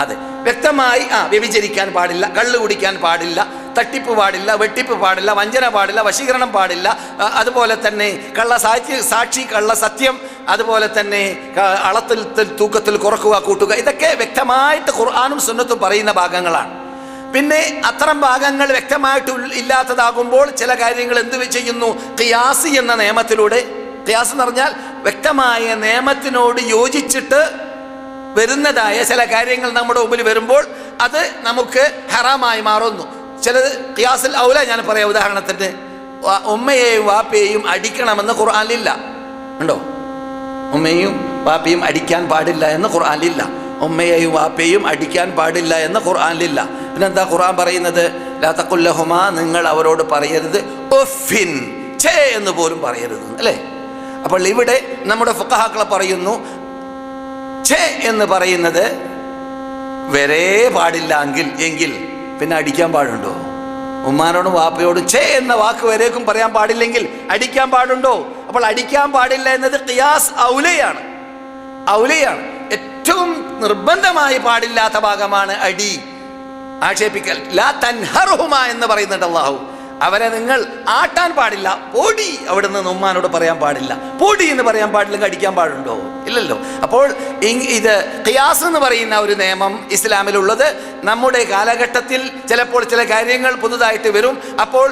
അതെ വ്യക്തമായി വ്യഭിചരിക്കാൻ പാടില്ല, കള്ളു കുടിക്കാൻ പാടില്ല, തട്ടിപ്പ് പാടില്ല, വെട്ടിപ്പ് പാടില്ല, വഞ്ചന പാടില്ല, വശീകരണം പാടില്ല, അതുപോലെ തന്നെ സാക്ഷി കള്ള സത്യം, അതുപോലെ തന്നെ അളത്തിൽ തൂക്കത്തിൽ കുറക്കുക കൂട്ടുക, ഇതൊക്കെ വ്യക്തമായിട്ട് ഖുർആനും സുന്നത്തും പറയുന്ന ഭാഗങ്ങളാണ്. പിന്നെ അത്തരം ഭാഗങ്ങൾ വ്യക്തമായിട്ട് ഇല്ലാത്തതാകുമ്പോൾ ചില കാര്യങ്ങൾ എന്ത് ചെയ്യുന്നു? ഖിയാസ് എന്ന നിയമത്തിലൂടെ, ഖിയാസ് എന്ന് പറഞ്ഞാൽ വ്യക്തമായ നിയമത്തിനോട് യോജിച്ചിട്ട് വരുന്നതായ ചില കാര്യങ്ങൾ നമ്മുടെ മുമ്പിൽ വരുമ്പോൾ അത് നമുക്ക് ഹറാമായി മാറുന്നു. ചിലത് ഖിയാസുൽ ഔല ഞാൻ പറയാം. ഉദാഹരണത്തിന് ഉമ്മയെയും വാപ്പയെയും അടിക്കണമെന്ന് ഖുർആനിലില്ല. ഉണ്ടോ? ഉമ്മയും വാപ്പയും അടിക്കാൻ പാടില്ല എന്ന് ഖുർആനിലില്ല. ഉമ്മയെയും വാപ്പയും അടിക്കാൻ പാടില്ല എന്ന് ഖുർആനിലില്ല. പിന്നെന്താ ഖുർആൻ പറയുന്നത്? ലാ തഖുൽ ലഹുമാ, നിങ്ങൾ അവരോട് പറയരുത് ഉഫിൻ, ഛേ എന്ന് പോലും പറയരുത്, അല്ലേ? അപ്പോൾ ഇവിടെ നമ്മുടെ ഫുഖഹാക്കളെ പറയുന്നു ഛേ എന്ന് പറയുന്നത് വരെ പാടില്ല എങ്കിൽ പിന്നെ അടിക്കാൻ പാടുണ്ടോ? ഉമ്മാനോടും വാപ്പയോടും ഛേ എന്ന വാക്ക് വരേക്കും പറയാൻ പാടില്ലെങ്കിൽ അടിക്കാൻ പാടുണ്ടോ? അപ്പോൾ അടിക്കാൻ പാടില്ല എന്നത് ഖിയാസ് ഔലയാണ്. ഏറ്റവും നിർബന്ധമായി പാടില്ലാത്ത ഭാഗമാണ് അടി, ആക്ഷേപിക്കൽ. ലാ തൻഹറുഹുമാ എന്ന് പറയുന്നുണ്ട് അല്ലാഹു. അവരെ നിങ്ങൾ ആട്ടാൻ പാടില്ല, പൊടി അവിടെ നിന്ന് ഉമ്മാനോട് പറയാൻ പാടില്ല. പൊടി എന്ന് പറയാൻ പാടില്ലെങ്കിൽ അടിക്കാൻ പാടുണ്ടോ? ഇല്ലല്ലോ. അപ്പോൾ ഇത് ഖിയാസ് എന്ന് പറയുന്ന ഒരു നിയമം ഇസ്ലാമിലുള്ളത് നമ്മുടെ കാലഘട്ടത്തിൽ ചിലപ്പോൾ ചില കാര്യങ്ങൾ പുതുതായിട്ട് വരും. അപ്പോൾ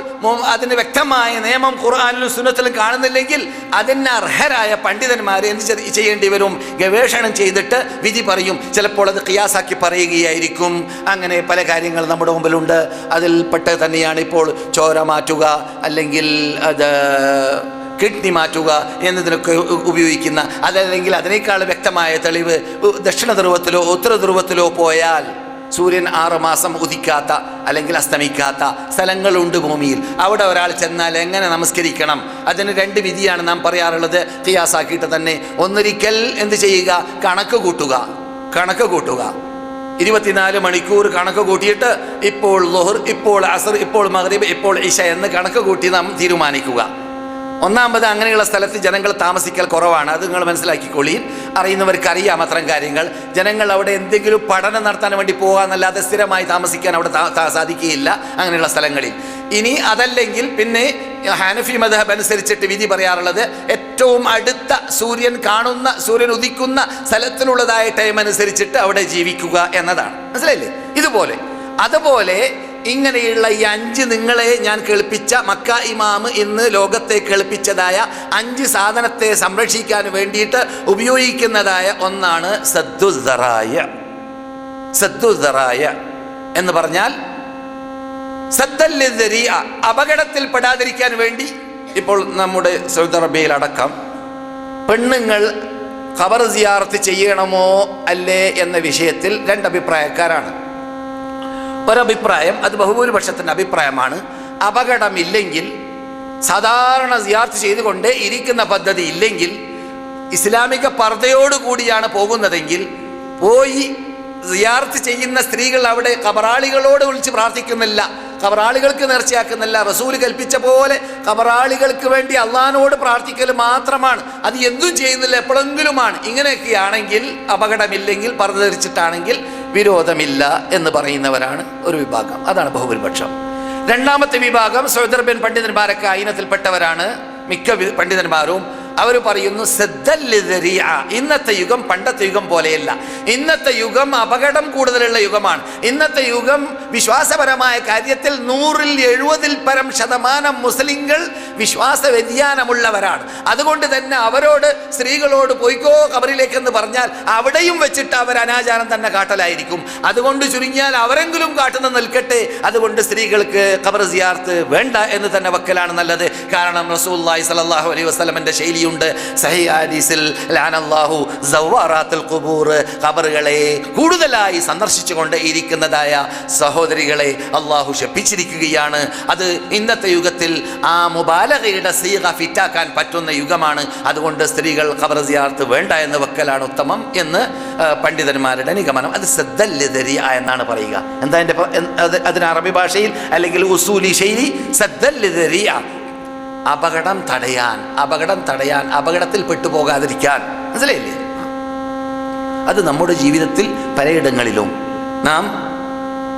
അതിന് വ്യക്തമായ നിയമം ഖുർആനിലും സുന്നത്തിലും കാണുന്നില്ലെങ്കിൽ അതിന് അർഹരായ പണ്ഡിതന്മാർ എന്ത് ചെയ്യേണ്ടി വരും? ഗവേഷണം ചെയ്തിട്ട് വിധി പറയും. ചിലപ്പോൾ അത് ഖിയാസാക്കി പറയുകയായിരിക്കും. അങ്ങനെ പല കാര്യങ്ങൾ നമ്മുടെ മുമ്പിലുണ്ട്. അതിൽപ്പെട്ട തന്നെയാണ് ഇപ്പോൾ ചോര മാറ്റുക, അല്ലെങ്കിൽ അത് കിഡ്നി മാറ്റുക എന്നതിനൊക്കെ ഉപയോഗിക്കുന്ന, അതല്ലെങ്കിൽ അതിനേക്കാൾ വ്യക്തമായ തെളിവ് ദക്ഷിണ ധ്രുവത്തിലോ ഉത്തര ധ്രുവത്തിലോ പോയാൽ സൂര്യൻ 6 മാസം ഉദിക്കാത്ത അല്ലെങ്കിൽ അസ്തമിക്കാത്ത സ്ഥലങ്ങളുണ്ട് ഭൂമിയിൽ. അവിടെ ഒരാൾ ചെന്നാൽ എങ്ങനെ നമസ്കരിക്കണം? അതിന് 2 വിധിയാണ് നാം പറയാറുള്ളത്, ഖിയാസാക്കിയിട്ട് തന്നെ. ഒന്നൊരിക്കൽ എന്ത് ചെയ്യുക? കണക്ക് കൂട്ടുക. 24 മണിക്കൂർ കണക്ക് കൂട്ടിയിട്ട് ഇപ്പോൾ ളുഹർ, ഇപ്പോൾ അസർ, ഇപ്പോൾ മഗ്രിബ്, ഇപ്പോൾ ഇശ എന്ന് കണക്ക് കൂട്ടി നാം തീരുമാനിക്കുക. ഒന്നാമത്, അങ്ങനെയുള്ള സ്ഥലത്ത് ജനങ്ങൾ താമസിക്കൽ കുറവാണ്. അത് നിങ്ങൾ മനസ്സിലാക്കിക്കൊള്ളി. അറിയുന്നവർക്ക് അറിയാം അത്തരം കാര്യങ്ങൾ. ജനങ്ങൾ അവിടെ എന്തെങ്കിലും പഠനം നടത്താൻ വേണ്ടി പോകാമെന്നല്ലാതെ സ്ഥിരമായി താമസിക്കാൻ അവിടെ സാധിക്കുകയില്ല അങ്ങനെയുള്ള സ്ഥലങ്ങളിൽ. ഇനി അതല്ലെങ്കിൽ പിന്നെ ഹനഫി മദ്ഹബ് അനുസരിച്ചിട്ട് വിധി പറയാറുള്ളത് ഏറ്റവും അടുത്ത സൂര്യൻ ഉദിക്കുന്ന സ്ഥലത്തിലുള്ളതായ ടൈം അനുസരിച്ചിട്ട് അവിടെ ജീവിക്കുക എന്നതാണ്. മനസ്സിലായില്ലേ? അതുപോലെ ഇങ്ങനെയുള്ള ഈ 5 നിങ്ങളെ ഞാൻ കേൾപ്പിച്ച മക്ക ഇമാം ഇന്ന് ലോകത്തെ കേൾപ്പിച്ചതായ 5 സാധനത്തെ സംരക്ഷിക്കാൻ വേണ്ടിയിട്ട് ഉപയോഗിക്കുന്നതായ ഒന്നാണ് സദ്ദുസ്സറായ. എന്ന് പറഞ്ഞാൽ സദ്ദല്ലിദ്ദരീഅ, അപകടത്തിൽ പെടാതിരിക്കാൻ വേണ്ടി. ഇപ്പോൾ നമ്മുടെ സൗദി അറേബ്യയിൽ അടക്കം പെണ്ണുങ്ങൾ ഖബർ സിയാറത്ത് ചെയ്യണമോ അല്ലേ എന്ന വിഷയത്തിൽ 2 അഭിപ്രായക്കാരാണ്. ഒരഭിപ്രായം, അത് ബഹുഭൂരിപക്ഷത്തിൻ്റെ അഭിപ്രായമാണ്, അപകടമില്ലെങ്കിൽ സാധാരണ സിയാറത്ത് ചെയ്തുകൊണ്ട് ഇരിക്കുന്ന പദ്ധതി ഇല്ലെങ്കിൽ ഇസ്ലാമിക പർദ്ദയോടുകൂടിയാണ് പോകുന്നതെങ്കിൽ പോയി സിയാറത്ത് ചെയ്യുന്ന സ്ത്രീകൾ അവിടെ ഖബറാളികളോട് വിളിച്ച് പ്രാർത്ഥിക്കുന്നില്ല, ഖബറാളികൾക്ക് നേർച്ചയാക്കുന്നില്ല. റസൂൽ കൽപ്പിച്ച പോലെ ഖബറാളികൾക്ക് വേണ്ടി അള്ളാഹിനോട് പ്രാർത്ഥിക്കൽ മാത്രമാണ്. അത് എന്തും ചെയ്യുന്നില്ല, എപ്പോഴെങ്കിലുമാണ്. ഇങ്ങനെയൊക്കെയാണെങ്കിൽ, അപകടമില്ലെങ്കിൽ, പർദ്ദ ധരിച്ചിട്ടാണെങ്കിൽ വിരോധമില്ല എന്ന് പറയുന്നവരാണ് ഒരു വിഭാഗം. അതാണ് ബഹുഭൂരിപക്ഷം. 2ാമത്തെ വിഭാഗം സൗദി അറേബ്യൻ പണ്ഡിതന്മാരൊക്കെ ഇനത്തിൽപ്പെട്ടവരാണ്. മിക്ക പണ്ഡിതന്മാരും അവർ പറയുന്നു സദ്ദല്ലിദ്ദരീഅ. ഇന്നത്തെ യുഗം പണ്ടത്തെ യുഗം പോലെയല്ല. ഇന്നത്തെ യുഗം അപകടം കൂടുതലുള്ള യുഗമാണ്. ഇന്നത്തെ യുഗം വിശ്വാസപരമായ കാര്യത്തിൽ 100-ൽ 70% മുസ്ലിങ്ങൾ വിശ്വാസ വ്യതിയാനമുള്ളവരാണ്. അതുകൊണ്ട് തന്നെ അവരോട്, സ്ത്രീകളോട് പോയിക്കോ ഖബറിലേക്കെന്ന് പറഞ്ഞാൽ അവിടെയും വെച്ചിട്ട് അവർ അനാചാരം തന്നെ കാട്ടലായിരിക്കും. അതുകൊണ്ട് ചുരുങ്ങിയാൽ അവരെങ്കിലും കാട്ടുന്ന നിൽക്കട്ടെ, അതുകൊണ്ട് സ്ത്രീകൾക്ക് ഖബർ സിയാറത്ത് വേണ്ട എന്ന് തന്നെ വെക്കലാണ് നല്ലത്. കാരണം റസൂലുള്ളാഹി സ്വല്ലല്ലാഹു അലൈഹി വസല്ലമയുടെ ശൈലിയുണ്ട്. സഹീഹ് ഹദീസിൽ ലഅനല്ലാഹു സവ്വാറാത്തുൽ ഖുബൂർ, ഖബറുകളെ കൂടുതലായി സന്ദർശിച്ചുകൊണ്ട് സഹോദരികളെ അള്ളാഹു ശപിച്ചിരിക്കുകയാണ്. അത് ഇന്നത്തെ യുഗത്തിൽ ആ മുബാരക് മുബാലഗയുടെ സീഗ ഫിറ്റാക്കാൻ പറ്റുന്ന യുഗമാണ്. അതുകൊണ്ട് സ്ത്രീകൾ ഖബർ സിയാറത്ത് വേണ്ട എന്ന് വെക്കലാണ് ഉത്തമം എന്ന് പണ്ഡിതന്മാരുടെ നിഗമനം. അത് സദ്ദല്ലിദരിയ എന്നാണ് പറയുക. എന്താ അതിന് അറബി ഭാഷയിൽ അല്ലെങ്കിൽ ഉസൂലി ശൈലി സദ്ദല്ലിദരിയ, അപകടം തടയാൻ, അപകടത്തിൽ പെട്ടുപോകാതിരിക്കാൻ. മനസ്സിലായില്ലേ? അത് നമ്മുടെ ജീവിതത്തിൽ പലയിടങ്ങളിലും നാം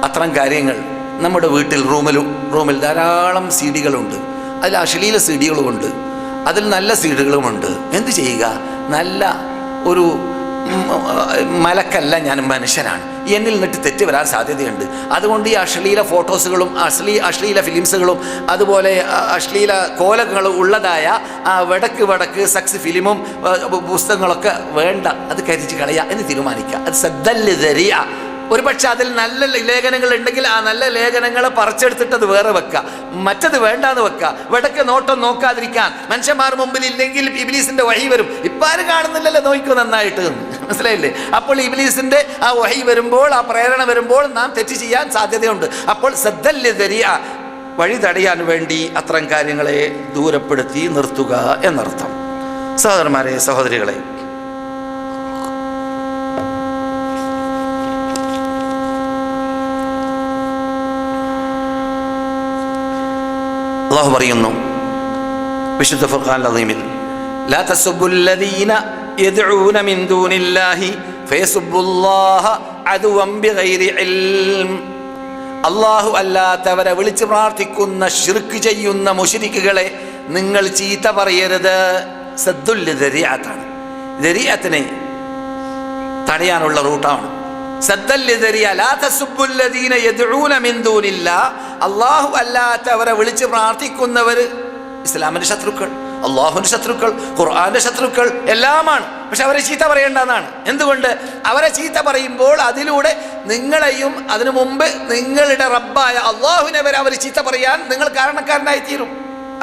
അത്തരം കാര്യങ്ങൾ നമ്മുടെ വീട്ടിൽ റൂമിൽ ധാരാളം സീഡികളുണ്ട്. അതിൽ അശ്ലീല സീഡികളുമുണ്ട്, അതിൽ നല്ല സീഡികളുമുണ്ട്. എന്ത് ചെയ്യുക? നല്ല ഒരു മലക്കല്ല, ഞാൻ മനുഷ്യനാണ്, എന്നിൽ നിന്നിട്ട് തെറ്റ് വരാൻ സാധ്യതയുണ്ട്. അതുകൊണ്ട് ഈ അശ്ലീല ഫോട്ടോസുകളും അശ്ലീല ഫിലിംസുകളും അതുപോലെ അശ്ലീല കോലങ്ങളും ഉള്ളതായ വടക്ക് സെക്സ് ഫിലിമും പുസ്തകങ്ങളൊക്കെ വേണ്ട, അത് കരിച്ച് കളയുക എന്ന് തീരുമാനിക്കുക. അത് സദ്ദല്ലിദരിയ. ഒരു പക്ഷെ അതിൽ നല്ല ലേഖനങ്ങൾ ഉണ്ടെങ്കിൽ ആ നല്ല ലേഖനങ്ങളെ പറിച്ചെടുത്തിട്ട് അത് വേറെ വെക്കുക, മറ്റത് വേണ്ടാന്ന് വെക്കുക. വടക്ക് നോട്ടം നോക്കാതിരിക്കാൻ. മനുഷ്യന്മാർ മുമ്പിൽ ഇല്ലെങ്കിൽ ഇബ്ലീസിന്റെ വഹി വരും. ഇപ്പം ആരും കാണുന്നില്ലല്ലോ, നോക്കൂ നന്നായിട്ട്. മനസ്സിലായില്ലേ? അപ്പോൾ ഇബ്ലീസിന്റെ ആ വഹി വരുമ്പോൾ, ആ പ്രേരണ വരുമ്പോൾ നാം തെറ്റ് ചെയ്യാൻ സാധ്യതയുണ്ട്. അപ്പോൾ സദ്ദല്ലിദരിയ, വഴി തടയാൻ വേണ്ടി അത്തരം കാര്യങ്ങളെ ദൂരപ്പെടുത്തി നിർത്തുക എന്നർത്ഥം. സഹോദരന്മാരെ, സഹോദരികളെ, അല്ലാഹു പറയുന്നു വിശുദ്ധ ഖുർആനിൽ അദീമിൽ, ലാ തസുബ്ബുല്ലദീന യദ്ഊന മിൻ ദൂനില്ലാഹി ഫയസുബ്ബുല്ലാഹ അദുവൻ ബിഗൈരി ഇൽം. അല്ലാഹു അല്ലാത്തവരെ വിളിച്ച് പ്രാർത്ഥിക്കുന്ന ശിർക്ക് ചെയ്യുന്ന മുശ്രിക്കുകളെ നിങ്ങൾ ചീത്ത പറയരുത്. സദ്ദുൽ ദരിഅത്താണ്. ദരിഅത്തിനെ തടയാനുള്ള റൂട്ടാണ് സദ്ദല്ലിദരിയ. ലാ തസുബ്ബുല്ലദീന യദ്ഊന മിൻ ദൂനില്ലാഹ്. അല്ലാഹു അല്ലാത്തവരെ വിളിച്ച് പ്രാർത്ഥിക്കുന്നവർ ഇസ്ലാമിന്റെ ശത്രുക്കൾ, അള്ളാഹുവിന്റെ ശത്രുക്കൾ, ഖുർആന്റെ ശത്രുക്കൾ എല്ലാമാണ്. പക്ഷെ അവരെ ചീത്ത പറയേണ്ടതാണ്. എന്തുകൊണ്ട്? അവരെ ചീത്ത പറയുമ്പോൾ അതിലൂടെ നിങ്ങളെയും അതിനു മുമ്പ് നിങ്ങളുടെ റബ്ബായ അള്ളാഹുവിനെ വരെ അവർ ചീത്ത പറയാൻ നിങ്ങൾ കാരണക്കാരനായി തീരും.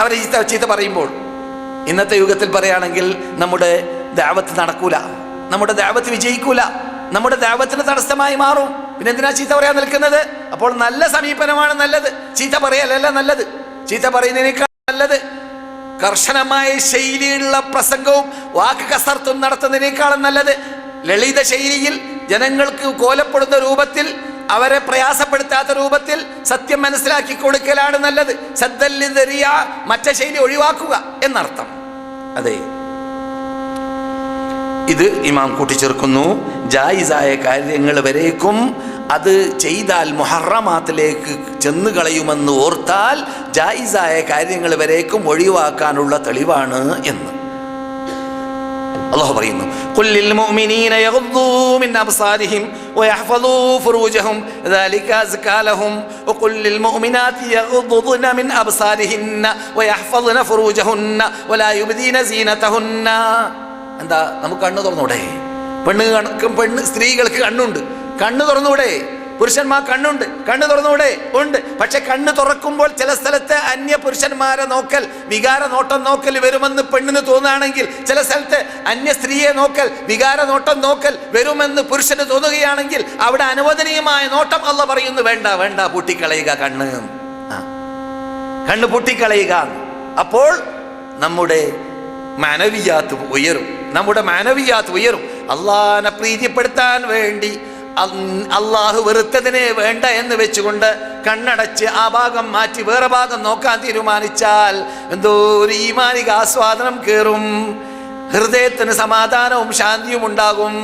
അവരെ ചീത്ത പറയുമ്പോൾ ഇന്നത്തെ യുഗത്തിൽ പറയുകയാണെങ്കിൽ നമ്മുടെ ദഅവത്ത് നടക്കൂല, നമ്മുടെ ദഅവത്ത് വിജയിക്കൂല, നമ്മുടെ ദഅവത്തിന് തടസ്സമായി മാറും. പിന്നെ എന്തിനാ ചീത്ത പറയാൻ നിൽക്കുന്നത്? അപ്പോൾ നല്ല സമീപനമാണ് നല്ലത്, ചീത്ത പറയലല്ല നല്ലത്. ചീത്ത പറയുന്നതിനേക്കാൾ നല്ലത് കർശനമായ ശൈലിയുള്ള പ്രസംഗവും വാക്ക് കസർത്തും നടത്തുന്നതിനേക്കാളും നല്ലത് ലളിത ശൈലിയിൽ ജനങ്ങൾക്ക് കോലപ്പെടുന്ന രൂപത്തിൽ, അവരെ പ്രയാസപ്പെടുത്താത്ത രൂപത്തിൽ സത്യം മനസ്സിലാക്കി കൊടുക്കലാണ് നല്ലത്. സദ്ദല്ലിദരിയ, മറ്റേ ശൈലി ഒഴിവാക്കുക എന്നർത്ഥം. അതെ, ഇത് ഇമാം കൂട്ടിച്ചേർക്കുന്നു. ജായിസായ കാര്യങ്ങൾ വരേക്കും അത് ചെയ്താൽ മുഹറമാത്തിലേക്ക് ചെന്ന് കളയുമെന്ന് ഓർത്താൽ ജായിസായ കാര്യങ്ങൾ വരേക്കും ഒഴിവാക്കാനുള്ള തെളിവാണ് എന്ന് അല്ലാഹു പറയുന്നു. ഖുല്ലിൽ മുഅ്മിനീന യഗ്ദൂ മിൻ അബ്സാരിഹിം വയഹ്ഫദൂ ഫുറൂജഹും ദാലിക അസ്കാ ലഹും വഖുല്ലിൽ മുഅ്മിനാതി യഗ്ദുദ്ന മിൻ അബ്സാരിഹിന്ന വയഹ്ഫദ്ന ഫുറൂജഹുന്ന വലാ യുബ്ദീന സീനതഹുന്ന. എന്താ, നമുക്ക് കണ്ണു തുറന്നൂടെ? പെണ്ണ് സ്ത്രീകൾക്ക് കണ്ണുണ്ട്, കണ്ണു തുറന്നൂടെ? പുരുഷന്മാർ കണ്ണുണ്ട്, കണ്ണു തുറന്നൂടെ? ഉണ്ട്. പക്ഷെ കണ്ണ് തുറക്കുമ്പോൾ ചില സ്ഥലത്ത് അന്യ പുരുഷന്മാരെ നോക്കൽ, വികാര നോട്ടം നോക്കൽ വരുമെന്ന് പെണ്ണിന് തോന്നുകയാണെങ്കിൽ, ചില സ്ഥലത്ത് അന്യ സ്ത്രീയെ നോക്കൽ, വികാര നോട്ടം നോക്കൽ വരുമെന്ന് പുരുഷന് തോന്നുകയാണെങ്കിൽ അവിടെ അനുവദനീയമായ നോട്ടം അല്ലാഹു പറയുന്നു, വേണ്ട വേണ്ട, പൂട്ടിക്കളയുക, കണ്ണ് പൂട്ടിക്കളയുക. അപ്പോൾ നമ്മുടെ മാനവിയാത്ത് ഉയരും, അള്ളാഹിനെ പ്രീതിപ്പെടുത്താൻ വേണ്ടി അള്ളാഹു വെറുത്തതിനെ വേണ്ട എന്ന് വെച്ചുകൊണ്ട് കണ്ണടച്ച് ആ ഭാഗം മാറ്റി വേറെ ഭാഗം നോക്കാൻ തീരുമാനിച്ചാൽ എന്തോ ഒരു ഈമാനിക ആസ്വാദനം കയറും, ഹൃദയത്തിന് സമാധാനവും ശാന്തിയും ഉണ്ടാകും.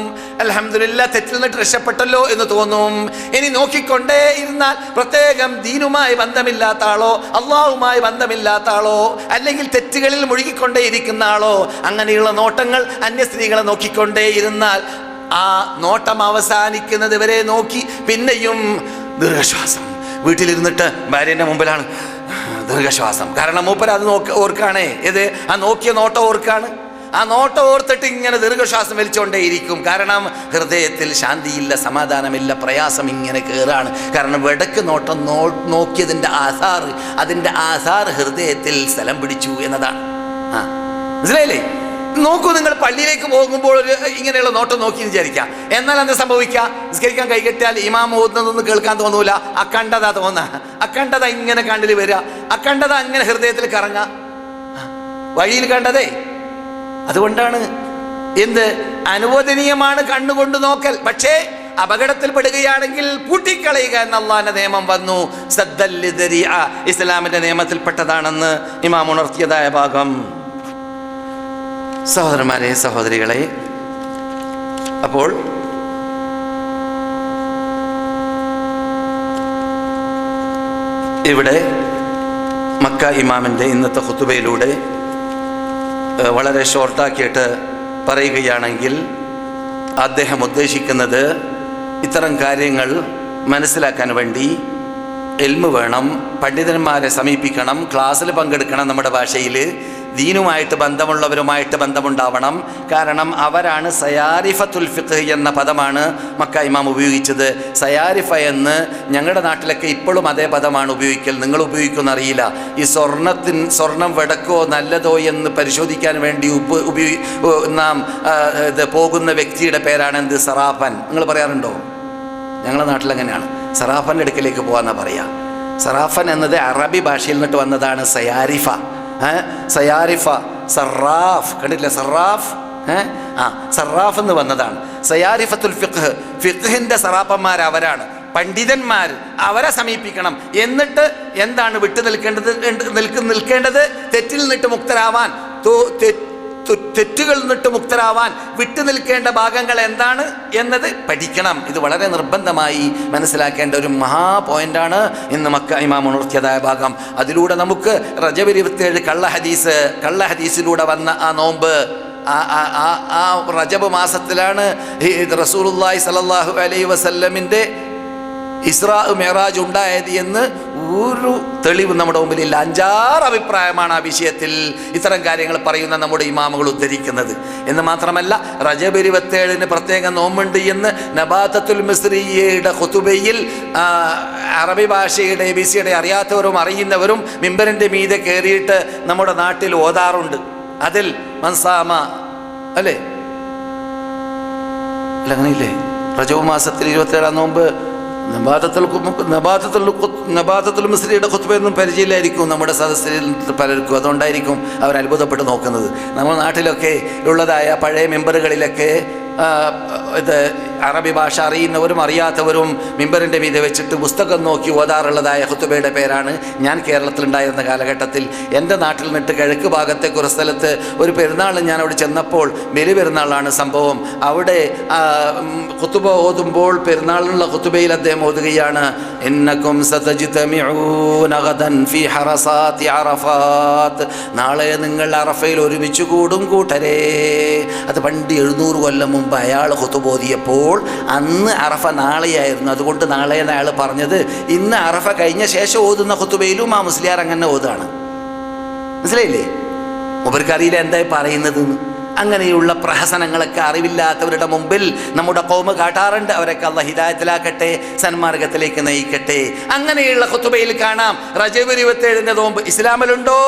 അൽഹംദുലില്ലാഹ്, തെറ്റിൽ നിന്നിട്ട് രക്ഷപ്പെട്ടല്ലോ എന്ന് തോന്നും. ഇനി നോക്കിക്കൊണ്ടേ ഇരുന്നാൽ പ്രത്യേകം ദീനുമായി ബന്ധമില്ലാത്ത ആളോ അള്ളാഹുമായി ബന്ധമില്ലാത്ത ആളോ അല്ലെങ്കിൽ തെറ്റുകളിൽ മുഴുകിക്കൊണ്ടേ ഇരിക്കുന്ന ആളോ അങ്ങനെയുള്ള നോട്ടങ്ങൾ അന്യ സ്ത്രീകളെ നോക്കിക്കൊണ്ടേ ഇരുന്നാൽ ആ നോട്ടം അവസാനിക്കുന്നത് വരെ നോക്കി പിന്നെയും ദീർഘശ്വാസം. വീട്ടിലിരുന്നിട്ട് ഭാര്യൻ്റെ മുമ്പിലാണ് ദീർഘശ്വാസം. കാരണം മൂപ്പര് അത് ഓർക്കാണേ, ഏത് ആ നോക്കിയ നോട്ടം ഓർക്കാണ്. ആ നോട്ടം ഓർത്തിട്ട് ഇങ്ങനെ ദീർഘശ്വാസം വലിച്ചുകൊണ്ടേയിരിക്കും. കാരണം ഹൃദയത്തിൽ ശാന്തിയില്ല, സമാധാനമില്ല, പ്രയാസം ഇങ്ങനെ കയറാണ്. കാരണം വെടക്ക് നോട്ടം നോക്കിയതിൻ്റെ അതിൻ്റെ ആധാർ ഹൃദയത്തിൽ സ്ഥലം പിടിച്ചു എന്നതാണ്. മനസ്സിലായില്ലേ? നോക്കൂ, നിങ്ങൾ പള്ളിയിലേക്ക് പോകുമ്പോൾ ഒരു ഇങ്ങനെയുള്ള നോട്ടം നോക്കി വിചാരിക്കാം. എന്നാൽ എന്താ സംഭവിക്കുക? നിസ്കരിക്കാൻ കൈകെട്ടിയാൽ ഇമാം ഓതുന്നതൊന്നും കേൾക്കാൻ തോന്നൂല, അക്കണ്ടത തോന്നുക, അക്കണ്ടത ഇങ്ങനെ കണ്ണിൽ വരിക, അക്കണ്ടത അങ്ങനെ ഹൃദയത്തിൽ കറങ്ങുക. വഴിയിൽ കണ്ടതേ. അതുകൊണ്ടാണ് എന്ത് അനുവദനീയമാണ് കണ്ണുകൊണ്ട് നോക്കൽ. പക്ഷേ അപകടത്തിൽപ്പെടുകയാണെങ്കിൽ പൂട്ടിക്കളയുക എന്ന അല്ലാഹുവിന്റെ നിയമം വന്നു. ഇസ്ലാമിന്റെ നിയമത്തിൽപ്പെട്ടതാണെന്ന് ഇമാം ഉണർത്തിയതായ ഭാഗം. സഹോദരന്മാരെ, സഹോദരികളെ, അപ്പോൾ ഇവിടെ മക്ക ഇമാമിൻ്റെ ഇന്നത്തെ ഖുതുബയിലൂടെ വളരെ ഷോർട്ടാക്കിയിട്ട് പറയുകയാണെങ്കിൽ അദ്ദേഹം ഉദ്ദേശിക്കുന്നത് ഇത്തരം കാര്യങ്ങൾ മനസ്സിലാക്കാൻ വേണ്ടി ഇൽമ് വേണം, പണ്ഡിതന്മാരെ സമീപിക്കണം, ക്ലാസ്സിൽ പങ്കെടുക്കണം, നമ്മുടെ ഭാഷയിൽ ദീനുമായിട്ട് ബന്ധമുള്ളവരുമായിട്ട് ബന്ധമുണ്ടാവണം. കാരണം അവരാണ് സയാരിഫത്തുൽ ഫിഖ് എന്ന പദമാണ് മക്ക ഇമാം ഉപയോഗിച്ചത്. സയാരിഫ എന്ന് ഞങ്ങളുടെ നാട്ടിലൊക്കെ ഇപ്പോഴും അതേ പദമാണ് ഉപയോഗിക്കൽ. നിങ്ങൾ ഉപയോഗിക്കുമെന്ന് അറിയില്ല. ഈ സ്വർണം വെടക്കോ നല്ലതോ എന്ന് പരിശോധിക്കാൻ വേണ്ടി നാം ഇത് പോകുന്ന വ്യക്തിയുടെ പേരാണ് എന്ത്? സറാഫൻ. നിങ്ങൾ പറയാറുണ്ടോ? ഞങ്ങളുടെ നാട്ടിലങ്ങനെയാണ്. സറാഫൻ്റെ അടുക്കലേക്ക് പോകാമെന്നാണ് പറയാം. സറാഫൻ എന്നത് അറബി ഭാഷയിൽ നിന്നിട്ട് വന്നതാണ്. സയാരിഫ, സയാരിഫ, സറാഫ് കണ്ടിട്ടില്ല? സറാഫ്, സറാഫ് എന്ന് വന്നതാണ്. സയാരിഫത്തുൽ ഫിഖ്, ഫിഖ്ഹിന്റെ സറാഫന്മാർ അവരാണ്, പണ്ഡിതന്മാർ. അവരെ സമീപിക്കണം. എന്നിട്ട് എന്താണ് വിട്ടു നിൽക്കേണ്ടത്? തെറ്റിൽ നിന്നിട്ട് മുക്തരാവാൻ, തെറ്റുകളിൽ നിന്നിട്ട് മുക്തരാവാൻ വിട്ടു നിൽക്കേണ്ട ഭാഗങ്ങൾ എന്താണ് എന്നത് പഠിക്കണം. ഇത് വളരെ നിർബന്ധമായി മനസ്സിലാക്കേണ്ട ഒരു മഹാ പോയിന്റാണ് ഇന്ന് മക്ക ഇമാം ഉണർത്തിയതായ ഭാഗം. അതിലൂടെ നമുക്ക് റജബ് 27 കള്ളഹദീസിലൂടെ വന്ന ആ നോമ്പ്, ആ റജബ് മാസത്തിലാണ് റസൂലുള്ളാഹി സ്വല്ലല്ലാഹു അലൈഹി വസല്ലമിൻ്റെ ഇസ്രാ മിഅ്റാജ് ഉണ്ടായത് എന്ന് ഒരു തെളിവ് നമ്മുടെ മുമ്പിലില്ല. 5-6 അഭിപ്രായമാണ് ആ വിഷയത്തിൽ ഇത്തരം കാര്യങ്ങൾ പറയുന്ന നമ്മുടെ ഇമാമുകൾ ഉദ്ധരിക്കുന്നത്. എന്ന് മാത്രമല്ല, റജബ് 27 പ്രത്യേക നോമ്പുണ്ട് എന്ന് നബാത്തത്തുൽ മിസ്രിയയുടെ ഖുതുബയിൽ അറബി ഭാഷയുടെ ABCയുടെ അറിയാത്തവരും അറിയുന്നവരും മിമ്പറിൻ്റെ മീതെ കയറിയിട്ട് നമ്മുടെ നാട്ടിൽ ഓതാറുണ്ട്. അതിൽ മൻസാമ അല്ലേ, അല്ല അങ്ങനെയില്ലേ? റജബ് മാസത്തിൽ 27 നോമ്പ് നബാത്തത്തുൽ മിസ്രിയുടെ ഖുത്ബയൊന്നും പരിചയമില്ലായിരിക്കും നമ്മുടെ സദസ്സിൽ പലർക്കും. അതുകൊണ്ടായിരിക്കും അവർ അത്ഭുതപ്പെട്ട് നോക്കുന്നത്. നമ്മുടെ നാട്ടിലൊക്കെ ഉള്ളതായ പഴയ മെമ്പറുകളിലൊക്കെ ഇത് അറബി ഭാഷ അറിയുന്നവരും അറിയാത്തവരും മിമ്പറിൻ്റെ മീതെ വെച്ചിട്ട് പുസ്തകം നോക്കി ഓതാറുള്ളതായ ഖുത്ബയുടെ പേരാണ്. ഞാൻ കേരളത്തിലുണ്ടായിരുന്ന കാലഘട്ടത്തിൽ എൻ്റെ നാട്ടിൽ നിന്നിട്ട് കിഴക്ക് ഭാഗത്തേക്ക് ഒരു സ്ഥലത്ത് ഒരു പെരുന്നാൾ ഞാൻ അവിടെ ചെന്നപ്പോൾ, ബലി പെരുന്നാളാണ് സംഭവം. അവിടെ ഖുത്ബ ഓതുമ്പോൾ പെരുന്നാളിനുള്ള ഖുത്ബയിൽ അദ്ദേഹം ഓതുകയാണ്, ഇന്നകും സതജ്തമിഊന ഗദൻ ഫീ ഹറസാതി അറഫാത്ത്, നാളെ നിങ്ങൾ അറഫയിൽ ഒരുമിച്ച് കൂടും കൂട്ടരേ. അത് പണ്ട് 700 കൊല്ലം മുമ്പ് അയാൾ ഖുത്ബ ഓതിയപ്പോൾ അന്ന് അറഫ നാളെയായിരുന്നു. അതുകൊണ്ട് നാളെ അയാൾ പറഞ്ഞത് ഇന്ന് അറഫ കഴിഞ്ഞ ശേഷം ഓതുന്ന ഖുത്ബയിലും ആ മുസ്ലിയാർ അങ്ങനെ ഓതാണ്. മനസ്സിലായില്ലേ? മൂപ്പർക്കറിയില്ല എന്തായി പറയുന്നത്. അങ്ങനെയുള്ള പ്രഹസനങ്ങളൊക്കെ അറിവില്ലാത്തവരുടെ മുമ്പിൽ നമ്മുടെ ഖൗമ് കാട്ടാറുണ്ട്. അവരൊക്കെ അല്ലാഹു ഹിദായത്തിലാക്കട്ടെ, സന്മാർഗത്തിലേക്ക് നയിക്കട്ടെ. അങ്ങനെയുള്ള ഖുത്ബയിൽ കാണാം റജബ് 27 നോമ്പ് ഇസ്ലാമിലുണ്ടോ?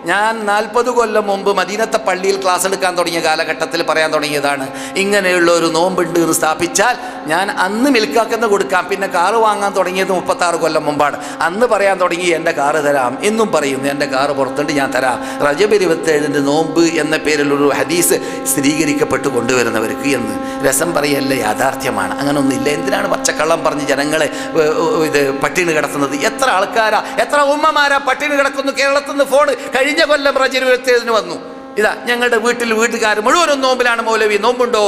ഞാൻ 40 കൊല്ലം മുമ്പ് മദീനത്തെ പള്ളിയിൽ ക്ലാസ് എടുക്കാൻ തുടങ്ങിയ കാലഘട്ടത്തിൽ പറയാൻ തുടങ്ങിയതാണ്. ഇങ്ങനെയുള്ള ഒരു നോമ്പുണ്ട് എന്ന് സ്ഥാപിച്ചാൽ ഞാൻ അന്ന് മിൽക്കാക്കെന്ന് കൊടുക്കാം. പിന്നെ കാറ് വാങ്ങാൻ തുടങ്ങിയത് 36 കൊല്ലം മുമ്പാണ്. അന്ന് പറയാൻ തുടങ്ങി എൻ്റെ കാറ് തരാം എന്നും പറയുന്നു. എൻ്റെ കാറ് പുറത്തുണ്ട്, ഞാൻ തരാം. റജബ് 27 നോമ്പ് എന്ന പേരിലൊരു ഹദീസ് സ്ഥിരീകരിക്കപ്പെട്ട് കൊണ്ടുവരുന്നവർക്ക് എന്ന് രസം പറയല്ല, യാഥാർത്ഥ്യമാണ്. അങ്ങനെ ഒന്നുമില്ല. എന്തിനാണ് പച്ചക്കള്ളം പറഞ്ഞ് ജനങ്ങളെ ഇത് പട്ടിണി കിടത്തുന്നത്? എത്ര ആൾക്കാരാ, എത്ര ഉമ്മമാരാ പട്ടിണി കിടക്കുന്നു? കേരളത്തിൽ നിന്ന് ഫോൺ കഴിഞ്ഞ കൊല്ലം റജബ് 27 വന്നു. ഇതാ ഞങ്ങളുടെ വീട്ടുകാർ മുഴുവനും നോമ്പിലാണ് മൗലവി, നോമ്പുണ്ടോ?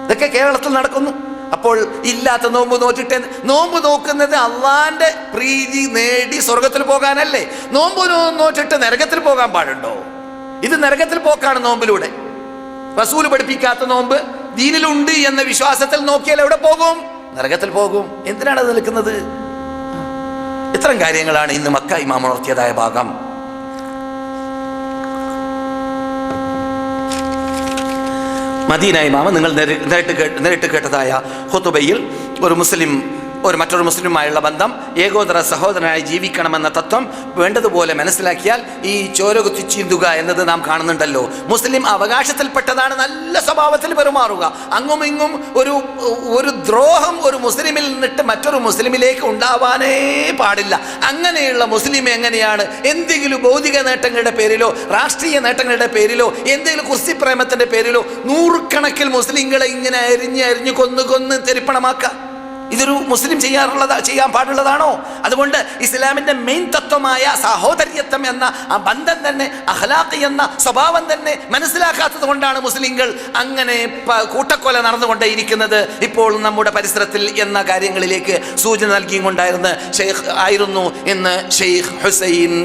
ഇതൊക്കെ കേരളത്തിൽ നടക്കുന്നു. അപ്പോൾ ഇല്ലാത്ത നോമ്പ് നോറ്റിട്ട്, നോമ്പ് നോക്കുന്നത് അള്ളാന്റെ പ്രീതി നേടി സ്വർഗത്തിൽ പോകാനല്ലേ? നോമ്പ് നോറ്റിട്ട് നരകത്തിൽ പോകാൻ പാടുണ്ടോ? ഇത് നരകത്തിൽ പോക്കാണ് നോമ്പിലൂടെ. റസൂൽ പഠിപ്പിക്കാത്ത നോമ്പ് ദീനിലുണ്ട് എന്ന വിശ്വാസത്തിൽ നോക്കിയാൽ എവിടെ പോകും? നരകത്തിൽ പോകും. എന്തിനാണ് അത് നിൽക്കുന്നത്? ഇത്തരം കാര്യങ്ങളാണ് ഇന്ന് മക്ക ഇമാം ഉണർത്തിയതായ ഭാഗം. മദീന ഇമാമ നിങ്ങൾ നേരിട്ട് കേട്ടതായ ഖുതുബയിൽ ഒരു മുസ്ലിം മറ്റൊരു മുസ്ലിമുമായുള്ള ബന്ധം, ഏകോദര സഹോദരനായി ജീവിക്കണമെന്ന തത്വം വേണ്ടതുപോലെ മനസ്സിലാക്കിയാൽ ഈ ചോര കുത്തി ചീന്തുക എന്നത് നാം കാണുന്നുണ്ടല്ലോ. മുസ്ലിം അവകാശത്തിൽപ്പെട്ടതാണ് നല്ല സ്വഭാവത്തിൽ പെരുമാറുക. അങ്ങും ഇങ്ങും ഒരു ദ്രോഹം ഒരു മുസ്ലിമിൽ നിന്നിട്ട് മറ്റൊരു മുസ്ലിമിലേക്ക് ഉണ്ടാവാനേ പാടില്ല. അങ്ങനെയുള്ള മുസ്ലിം എങ്ങനെയാണ് എന്തെങ്കിലും ഭൗതിക നേട്ടങ്ങളുടെ പേരിലോ രാഷ്ട്രീയ നേട്ടങ്ങളുടെ പേരിലോ എന്തെങ്കിലും കുസ്തിപ്രേമത്തിന്റെ പേരിലോ നൂറുകണക്കിൽ മുസ്ലിങ്ങളെ ഇങ്ങനെ അരിഞ്ഞ് കൊന്ന് തെരിപ്പണമാക്കുക? ഇതൊരു മുസ്ലിം ചെയ്യാൻ പാടുള്ളതാണോ? അതുകൊണ്ട് ഇസ്ലാമിന്റെ മെയിൻ തത്വമായ സഹോദര്യത്വം എന്ന ആ ബന്ധം തന്നെ, അഖ്ലാഖ് എന്ന സ്വഭാവം തന്നെ മനസ്സിലാക്കാത്തത് കൊണ്ടാണ് മുസ്ലിങ്ങൾ അങ്ങനെ കൂട്ടക്കൊല നടന്നുകൊണ്ടേയിരിക്കുന്നത്. ഇപ്പോൾ നമ്മുടെ പരിസരത്തിൽ എന്ന കാര്യങ്ങളിലേക്ക് സൂചന നൽകിക്കൊണ്ടായിരുന്നു ആയിരുന്നു ഇന്ന് ഷെയ്ഖ് ഹുസൈൻ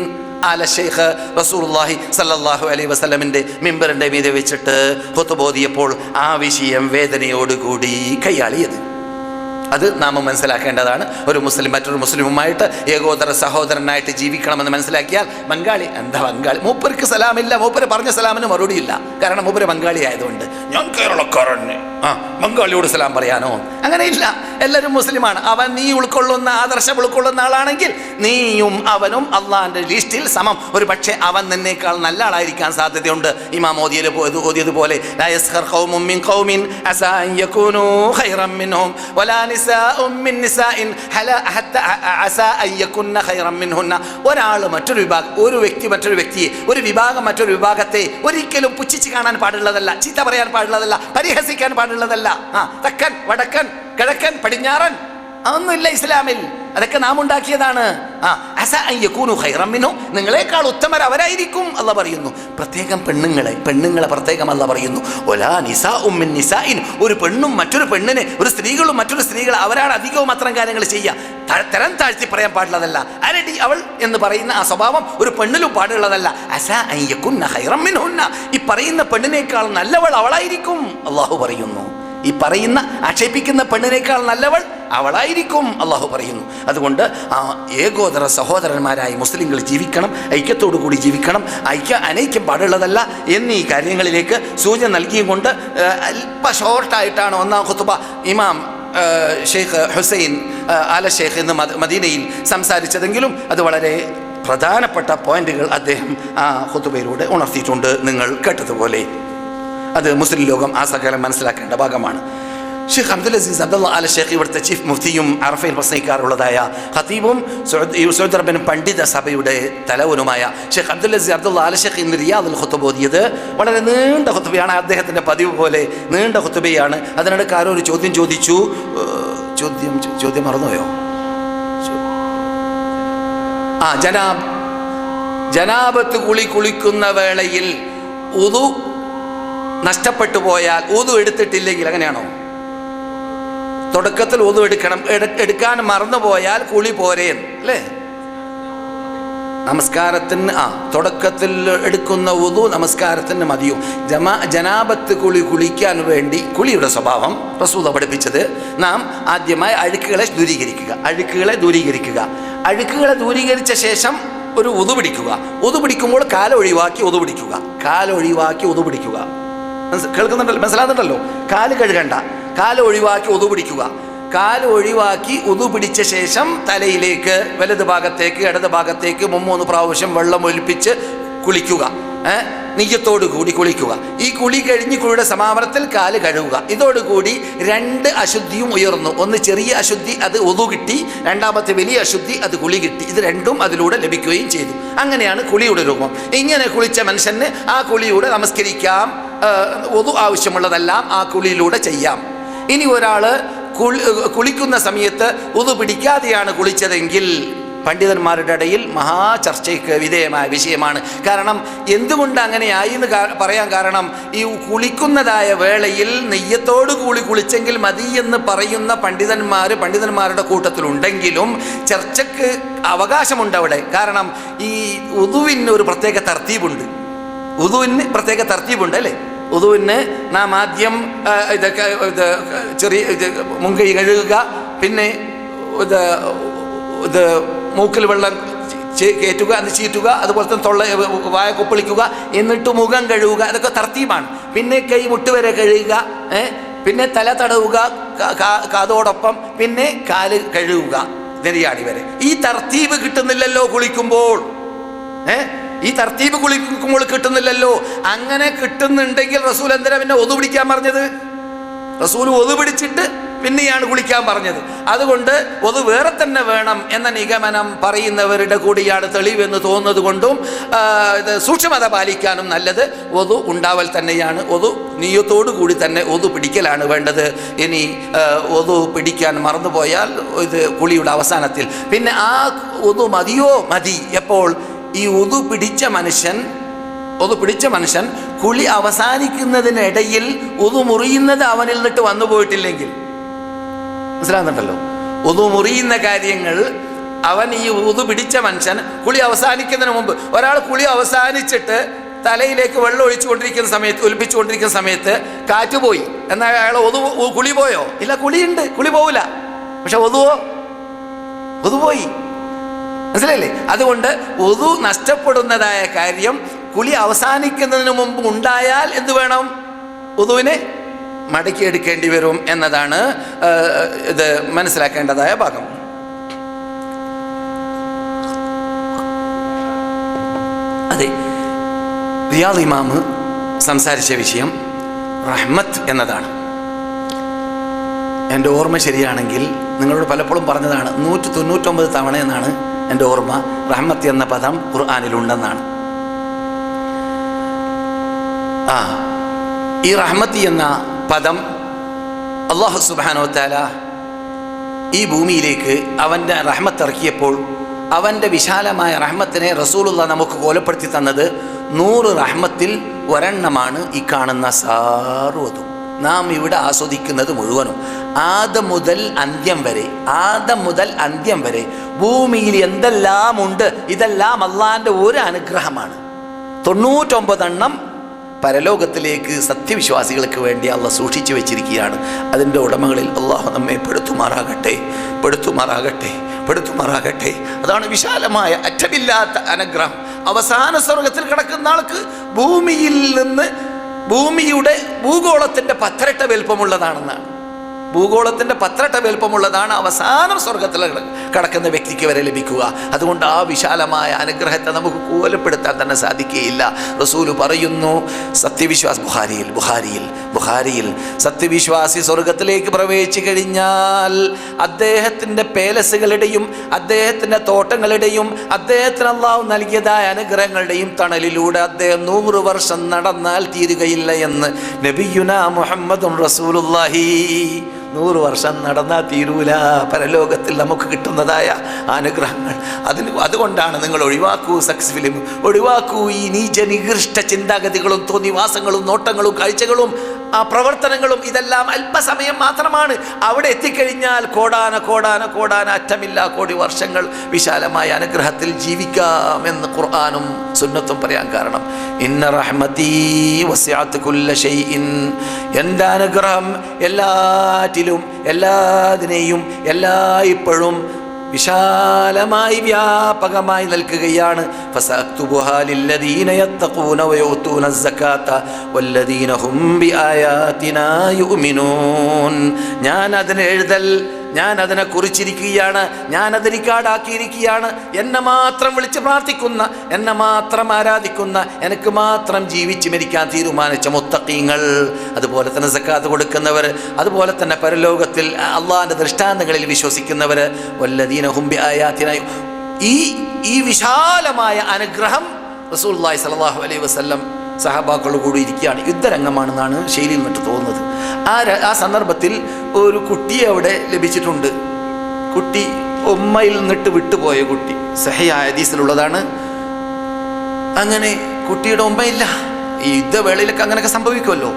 ആല ഷെയ്ഖ് റസൂലുള്ളാഹി സ്വല്ലല്ലാഹു അലൈഹി വസല്ലമിന്റെ മിമ്പറിന്റെ മീതെ വെച്ചിട്ട് ഖുത്ബ ഓതിയപ്പോൾ ആ വിഷയം വേദനയോടുകൂടി കൈയാളിയത്. അത് നാം മനസ്സിലാക്കേണ്ടതാണ്. ഒരു മുസ്ലിം മറ്റൊരു മുസ്ലിമുമായിട്ട് ഏകോദര സഹോദരനായിട്ട് ജീവിക്കണമെന്ന് മനസ്സിലാക്കിയാൽ ബംഗാളി മൂപ്പർക്ക് സലാമില്ല, മൂപ്പര് പറഞ്ഞ സലാമിന് മറുപടിയില്ല. കാരണം മൂപ്പര് ബംഗാളി ആയതുകൊണ്ട് ഞാൻ കേരളക്കാരന് ബംഗാളിയോട് സലാം പറയാനോ? അങ്ങനെയില്ല. എല്ലാവരും മുസ്ലിമാണ്. നീ ഉൾക്കൊള്ളുന്ന ആദർശം ഉൾക്കൊള്ളുന്ന ആളാണെങ്കിൽ നീയും അവനും അള്ളാഹിന്റെ ലിസ്റ്റിൽ സമം. ഒരു പക്ഷേ അവൻ നിന്നേക്കാൾ നല്ല ആളായിരിക്കാൻ സാധ്യതയുണ്ട്. ഇമാം ഓതിയതുപോലെ ഒരാൾ ഒരു വ്യക്തിയെ, ഒരു വിഭാഗം മറ്റൊരു വിഭാഗത്തെ ഒരിക്കലും പുച്ഛിച്ച് കാണാൻ പാടുള്ളതല്ല, ചീത്ത പറയാൻ പാടുള്ളതല്ല, പരിഹസിക്കാൻ പാടുള്ളതല്ല. തെക്കൻ, വടക്കൻ, കിഴക്കൻ, പടിഞ്ഞാറൻ അതൊന്നുമില്ല ഇസ്ലാമിൽ. അതൊക്കെ നാം ഉണ്ടാക്കിയതാണ്. നിങ്ങളെക്കാൾ ഉത്തമർ അവരായിരിക്കും അല്ല പറയുന്നു. പ്രത്യേകം പെണ്ണുങ്ങളെ പ്രത്യേകം അല്ല പറയുന്നു. ഒരു പെണ്ണും മറ്റൊരു പെണ്ണിനെ, ഒരു സ്ത്രീകളും മറ്റൊരു സ്ത്രീകളെ അവരാണ് അധികവും അത്തരം കാര്യങ്ങൾ ചെയ്യുക. തരം താഴ്ത്തി പറയാൻ പാടുള്ളതല്ല. അരടി അവൾ എന്ന് പറയുന്ന ആ സ്വഭാവം ഒരു പെണ്ണിലും പാടുള്ളതല്ല. ഈ പറയുന്ന പെണ്ണിനേക്കാൾ നല്ലവൾ അവളായിരിക്കും അള്ളാഹു പറയുന്നു. ഈ പറയുന്ന ആക്ഷേപിക്കുന്ന പെണ്ണിനേക്കാൾ നല്ലവൾ അവളായിരിക്കും അള്ളാഹു പറയുന്നു. അതുകൊണ്ട് ഏകോദര സഹോദരന്മാരായി മുസ്ലിങ്ങൾ ജീവിക്കണം, ഐക്യത്തോടു കൂടി ജീവിക്കണം. അനൈക്യം പാടുള്ളതല്ല എന്നീ കാര്യങ്ങളിലേക്ക് സൂചന നൽകിയും കൊണ്ട് അല്പ ഷോർട്ടായിട്ടാണ് ഒന്നാം ഖുത്ബ ഇമാം ഷെയ്ഖ് ഹുസൈൻ ആല ഷെയ്ഖ് എന്ന് മദീനയിൽ സംസാരിച്ചതെങ്കിലും അത് വളരെ പ്രധാനപ്പെട്ട പോയിന്റുകൾ അദ്ദേഹം ആ ഖുത്ബയിലൂടെ ഉണർത്തിയിട്ടുണ്ട്. നിങ്ങൾ കേട്ടതുപോലെ അത് മുസ്ലിം ലോകം ആ സകലം മനസ്സിലാക്കേണ്ട ഭാഗമാണ്. ഷെയ്ഖ് അബ്ദുൽ അസീസ് അബ്ദുള്ള ആല ഷെയ്ഖ് ഇവിടുത്തെ ചീഫ് മുഫ്തിയും അറഫയിൽ പ്രസംഗിക്കാറുള്ളതായ ഖതീബും സൗദി അറേബ്യൻ പണ്ഡിത സഭയുടെ തലവനുമായ ഷെയ്ഖ് അബ്ദുൽ അസീസ് അബ്ദുള്ള ആല ഷെയ്ഖ് ഇന്ന് റിയാദിൽ ഖുത്ബ ഓതിയത് വളരെ നീണ്ട ഖുത്ബയാണ്. അദ്ദേഹത്തിൻ്റെ പതിവ് പോലെ നീണ്ട ഖുത്ബയാണ്. അതിനിടയ്ക്ക് ആരോ ഒരു ചോദ്യം ചോദിച്ചു. ചോദ്യം മറന്നുപോയോ? ജനാബത്ത് കുളിക്കുന്ന വേളയിൽ ഉദു നഷ്ടപ്പെട്ടു പോയാൽ, ഉദു എടുത്തിട്ടില്ലെങ്കിൽ അങ്ങനെയാണോ? തുടക്കത്തിൽ ഉദു എടുക്കാൻ മറന്നുപോയാൽ കുളി പോരേ അല്ലേ? നമസ്കാരത്തിന് തുടക്കത്തിൽ എടുക്കുന്ന ഉദു നമസ്കാരത്തിന് മതിയും. ജനാബത്ത് കുളിക്കാൻ വേണ്ടി കുളിയുടെ സ്വഭാവം റസൂൽ പഠിപ്പിച്ചത് നാം ആദ്യമായി അഴുക്കുകളെ ദൂരീകരിക്കുക. അഴുക്കുകളെ ദൂരീകരിച്ച ശേഷം ഒരു ഉദു പിടിക്കുക. ഉദു പിടിക്കുമ്പോൾ കാലൊഴിവാക്കി ഉദു പിടിക്കുക. കേൾക്കുന്നുണ്ടല്ലോ, മനസ്സിലാകുന്നുണ്ടല്ലോ? കാല് കഴുകണ്ട, കാല് ഒഴിവാക്കി ഉദു പിടിക്കുക. കാല് ഒഴിവാക്കി ഉദു പിടിച്ച ശേഷം തലയിലേക്ക് വലത് ഭാഗത്തേക്ക് ഇടത് ഭാഗത്തേക്ക് 3 പ്രാവശ്യം വെള്ളം ഒലിപ്പിച്ച് കുളിക്കുക. നിയ്യത്തോടു കൂടി കുളിക്കുക. ഈ കുളി കഴിഞ്ഞ് കുളിയുടെ സമാപനത്തിൽ കാല് കഴുകുക. ഇതോടുകൂടി 2 അശുദ്ധിയും ഉയർന്നു. ഒന്ന് ചെറിയ അശുദ്ധി, അത് ഉദു കിട്ടി. രണ്ടാമത്തെ വലിയ അശുദ്ധി, അത് കുളി കിട്ടി. ഇത് രണ്ടും അതിലൂടെ ലഭിക്കുകയും ചെയ്തു. അങ്ങനെയാണ് കുളിയുടെ രൂപം. ഇങ്ങനെ കുളിച്ച മനുഷ്യന് ആ കുളിയുടെ നമസ്കരിക്കാം. ഉദു ആവശ്യമുള്ളതെല്ലാം ആ കുളിയിലൂടെ ചെയ്യാം. ഇനി ഒരാൾ കുളിക്കുന്ന സമയത്ത് ഉദു പിടിക്കാതെയാണ് കുളിച്ചതെങ്കിൽ പണ്ഡിതന്മാരുടെ ഇടയിൽ മഹാചർച്ചയ്ക്ക് വിധേയമായ വിഷയമാണ്. കാരണം എന്തുകൊണ്ട് അങ്ങനെയായി എന്ന് പറയാൻ കാരണം, ഈ കുളിക്കുന്നതായ വേളയിൽ നെയ്യത്തോടു കൂടി കുളിച്ചെങ്കിൽ മതി എന്ന് പറയുന്ന പണ്ഡിതന്മാരുടെ കൂട്ടത്തിലുണ്ടെങ്കിലും ചർച്ചയ്ക്ക് അവകാശമുണ്ട് അവിടെ. കാരണം ഈ ഉദുവിന് ഒരു പ്രത്യേക തർത്തീബുണ്ട്. അല്ലേ? ഉദുവിന് നാം ആദ്യം ചെറിയ മുങ്കൈ കഴുകുക, പിന്നെ മൂക്കിൽ വെള്ളം കയറ്റുക, അത് ചീറ്റുക, അതുപോലെ തന്നെ വായ കൊപ്പിളിക്കുക, എന്നിട്ട് മുഖം കഴുകുക. അതൊക്കെ തർത്തീബാണ്. പിന്നെ കൈ മുട്ടുവരെ കഴുകുക, പിന്നെ തല തടവുക കാതോടൊപ്പം, പിന്നെ കാല് കഴുകുക, നെരിയാണി വരെ. ഈ തർത്തീബ് കിട്ടുന്നില്ലല്ലോ കുളിക്കുമ്പോൾ. ഈ തർത്തീബ് കുളിക്കുമ്പോൾ കിട്ടുന്നില്ലല്ലോ. അങ്ങനെ കിട്ടുന്നുണ്ടെങ്കിൽ റസൂൽ എന്തിനാ പിന്നെ ഒതു പിടിക്കാൻ പറഞ്ഞത്? റസൂൽ ഒതു പിടിച്ചിട്ട് പിന്നെയാണ് കുളിക്കാൻ പറഞ്ഞത്. അതുകൊണ്ട് ഒതു വേറെ തന്നെ വേണം എന്ന നിഗമനം പറയുന്നവരുടെ കൂടിയാണ് തെളിവെന്ന് തോന്നുന്നത് കൊണ്ടും ഇത് സൂക്ഷ്മത പാലിക്കാനും നല്ലത് ഒതു ഉണ്ടാവൽ തന്നെയാണ്. ഒതു നിയ്യത്തോടു കൂടി തന്നെ ഒതു പിടിക്കലാണ് വേണ്ടത്. ഇനി ഒതു പിടിക്കാൻ മറന്നുപോയാൽ ഇത് കുളിയുടെ അവസാനത്തിൽ പിന്നെ ആ ഒതു മതിയോ മതി. എപ്പോൾ ഈ ഒതു പിടിച്ച മനുഷ്യൻ കുളി അവസാനിക്കുന്നതിനിടയിൽ ഒതു മുറിയുന്നത് അവനിൽ നിന്നിട്ട് വന്നു പോയിട്ടില്ലെങ്കിൽ, മനസ്സിലാകുന്നുണ്ടല്ലോ, ഒതു മുറിയുന്ന കാര്യങ്ങൾ അവൻ ഈ ഒതു പിടിച്ച മനുഷ്യൻ കുളി അവസാനിക്കുന്നതിന് മുമ്പ്, ഒരാൾ കുളി അവസാനിച്ചിട്ട് തലയിലേക്ക് വെള്ളം ഒലിപ്പിച്ചുകൊണ്ടിരിക്കുന്ന സമയത്ത് കാറ്റ് പോയി, എന്നാൽ അയാൾ കുളി പോയോ? ഇല്ല, കുളിയുണ്ട്, കുളി പോവില്ല. പക്ഷെ ഒതു പോയി. മനസ്സിലായില്ലേ? അതുകൊണ്ട് ഒതു നഷ്ടപ്പെടുന്നതായ കാര്യം കുളി അവസാനിക്കുന്നതിന് മുമ്പ് ഉണ്ടായാൽ എന്ത് വേണം? ഒതുവിനെ മടക്കിയെടുക്കേണ്ടി വരും എന്നതാണ് ഇത് മനസ്സിലാക്കേണ്ടതായ ഭാഗം. അതെ, റിയാദ് ഇമാമ് സംസാരിച്ച വിഷയം റഹ്മത്ത് എന്നതാണ്. എൻ്റെ ഓർമ്മ ശരിയാണെങ്കിൽ നിങ്ങളോട് പലപ്പോഴും പറഞ്ഞതാണ്, 199 തവണ എന്നാണ് എൻ്റെ ഓർമ്മ റഹ്മത്ത് എന്ന പദം ഖുർആനിലുണ്ടെന്നാണ്. ഈ റഹ്മത്ത് എന്ന പദം അല്ലാഹു സുബ്ഹാനഹു വ തആല ഈ ഭൂമിയിലേക്ക് അവൻ്റെ റഹ്മത്ത് ഇറക്കിയപ്പോൾ അവൻ്റെ വിശാലമായ റഹ്മത്തിനെ റസൂലുള്ളാഹ് നമുക്ക് കോലപ്പെടുത്തി തന്നത് 100 റഹ്മത്തിൽ ഒരെണ്ണമാണ് ഈ കാണുന്ന സർവ്വതും. നാം ഇവിടെ ആസ്വദിക്കുന്നത് മുഴുവനും ആദം മുതൽ അന്ത്യം വരെ ഭൂമിയിൽ എന്തെല്ലാം ഉണ്ട്, ഇതെല്ലാം അള്ളാഹിൻ്റെ ഒരു അനുഗ്രഹമാണ്. 99 എണ്ണം പരലോകത്തിലേക്ക് സത്യവിശ്വാസികൾക്ക് വേണ്ടി അള്ളാഹ് സൂക്ഷിച്ചു വെച്ചിരിക്കുകയാണ്. അതിൻ്റെ ഉടമകളിൽ അള്ളാഹു നമ്മെ പെടുത്തുമാറാകട്ടെ. അതാണ് വിശാലമായ അറ്റമില്ലാത്ത അനുഗ്രഹം. അവസാന സ്വർഗത്തിൽ കിടക്കുന്ന ആൾക്ക് ഭൂമിയിൽ നിന്ന് ഭൂഗോളത്തിൻ്റെ 10 ഇരട്ടി വലുപ്പമുള്ളതാണെന്നാണ്. ഭൂഗോളത്തിൻ്റെ 10 ഇരട്ടി വലുപ്പമുള്ളതാണ് അവസാനം സ്വർഗത്തിൽ കടക്കുന്ന വ്യക്തിക്ക് വരെ ലഭിക്കുക. അതുകൊണ്ട് ആ വിശാലമായ അനുഗ്രഹത്തെ നമുക്ക് കോലപ്പെടുത്താൻ തന്നെ സാധിക്കുകയില്ല. റസൂല് പറയുന്നു, ബുഖാരിയിൽ സത്യവിശ്വാസി സ്വർഗത്തിലേക്ക് പ്രവേശിച്ചു കഴിഞ്ഞാൽ അദ്ദേഹത്തിൻ്റെ പേലസുകളുടെയും അദ്ദേഹത്തിൻ്റെ തോട്ടങ്ങളുടെയും അദ്ദേഹത്തിന് അല്ലാഹു നൽകിയതായ അനുഗ്രഹങ്ങളുടെയും തണലിലൂടെ അദ്ദേഹം 100 വർഷം നടന്നാൽ തീരുകയില്ല എന്ന് നബിയുനാ മുഹമ്മദുൻ റസൂലുള്ളാഹി. 100 വർഷം നടന്നാൽ തീരൂല പരലോകത്തിൽ നമുക്ക് കിട്ടുന്നതായ അനുഗ്രഹങ്ങൾ. അതുകൊണ്ടാണ് നിങ്ങൾ ഒഴിവാക്കൂ സെക്സ് ഫിലിം, ഒഴിവാക്കൂ ഈ നികൃഷ്ട ചിന്താഗതികളും തോന്നിവാസങ്ങളും നോട്ടങ്ങളും കാഴ്ചകളും ആ പ്രവർത്തനങ്ങളും. ഇതെല്ലാം അല്പസമയം മാത്രമാണ്. അവിടെ എത്തിക്കഴിഞ്ഞാൽ കോടാന അറ്റമില്ല കോടി വർഷങ്ങൾ വിശാലമായ അനുഗ്രഹത്തിൽ ജീവിക്കാമെന്ന് ഖുർആനും സുന്നത്തും പറയാൻ കാരണം ഇന്ന റഹ്മതീ വസിഅത് കുല്ല ഷൈഇൻ, എൻ്റെ അനുഗ്രഹം എല്ലാറ്റിലും എല്ലാതിനെയും എല്ലായ്പ്പോഴും വിശാലമായി വ്യാപകമായി നിൽക്കുകയാണ്. ഫസഅക്തുബുഹാ ലില്ലദീന യത്തഖൂന വയുതൂന അസ്സകാത വല്ലദീന ഹും ബിആയാതിനാ യുഅ്മിനൂൻ. ഞാൻ അതിനെ കുറിച്ചിരിക്കുകയാണ്, ഞാൻ അത് റിക്കാർഡാക്കിയിരിക്കുകയാണ്. എന്നെ മാത്രം വിളിച്ച് പ്രാർത്ഥിക്കുന്ന, എന്നെ മാത്രം ആരാധിക്കുന്ന, എനിക്ക് മാത്രം ജീവിച്ച് മരിക്കാൻ തീരുമാനിച്ച മുത്തഖീങ്ങൾ, അതുപോലെ തന്നെ സക്കാത്ത് കൊടുക്കുന്നവർ, അതുപോലെ തന്നെ പരലോകത്തിൽ അള്ളാഹിൻ്റെ ദൃഷ്ടാന്തങ്ങളിൽ വിശ്വസിക്കുന്നവർ, വല്ലദീന ഹും ബിആയാതിനാ, ഈ വിശാലമായ അനുഗ്രഹം റസൂലുള്ളാഹി സ്വല്ലല്ലാഹു അലൈഹി വസല്ലം സഹാബാക്കളോട് കൂടി ഇരിക്കുകയാണ്. യുദ്ധരംഗമാണെന്നാണ് ശൈലിയിൽ നിന്നിട്ട് തോന്നുന്നത്. ആ സന്ദർഭത്തിൽ ഒരു കുട്ടിയെ അവിടെ ലഭിച്ചിട്ടുണ്ട്. കുട്ടി ഉമ്മയിൽ നിന്നിട്ട് വിട്ടുപോയ കുട്ടി, സഹിയായ ഹദീസിലുള്ളതാണ്. അങ്ങനെ കുട്ടിയുടെ ഉമ്മയില്ല. ഈ യുദ്ധവേളയിലൊക്കെ അങ്ങനെയൊക്കെ സംഭവിക്കുമല്ലോ.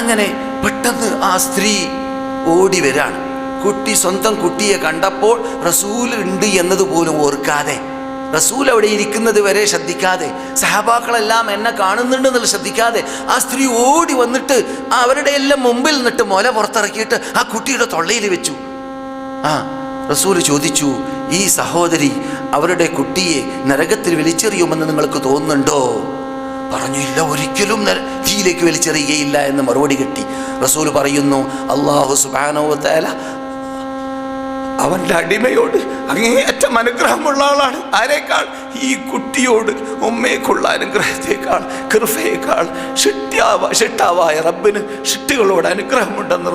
അങ്ങനെ പെട്ടെന്ന് ആ സ്ത്രീ ഓടി വരാണ്. സ്വന്തം കുട്ടിയെ കണ്ടപ്പോൾ റസൂൽ ഉണ്ട് എന്നതുപോലും ഓർക്കാതെ, റസൂൽ അവിടെ ഇരിക്കുന്നത് വരെ ശ്രദ്ധിക്കാതെ, സഹാബാക്കളെല്ലാം എന്നെ കാണുന്നുണ്ടെന്നുള്ള ശ്രദ്ധിക്കാതെ ആ സ്ത്രീ ഓടി വന്നിട്ട് അവരുടെ എല്ലാം മുമ്പിൽ നിന്നിട്ട് മുല പുറത്തിറക്കിയിട്ട് ആ കുട്ടിയുടെ തൊള്ളയിൽ വെച്ചു. റസൂൽ ചോദിച്ചു, ഈ സഹോദരി അവരുടെ കുട്ടിയെ നരകത്തിൽ വലിച്ചെറിയുമെന്ന് നിങ്ങൾക്ക് തോന്നുന്നുണ്ടോ? പറഞ്ഞു, ഇല്ല, ഒരിക്കലും തീയിലേക്ക് വലിച്ചെറിയുകയില്ല എന്ന് മറുപടി കിട്ടി. റസൂൽ പറയുന്നു, അല്ലാഹു സുബ്ഹാനഹു വ തആല അവൻ്റെ അടിമയോട് അങ്ങേയറ്റം അനുഗ്രഹമുള്ള ആളാണ്. ആരേക്കാൾ? ഈ കുട്ടിയോട് ഉമ്മയ്ക്കുള്ള അനുഗ്രഹത്തേക്കാൾ, കൃപയേക്കാൾ ഷിട്ടാവായ റബ്ബിന് ഷിട്ടുകളോട് അനുഗ്രഹമുണ്ടെന്ന്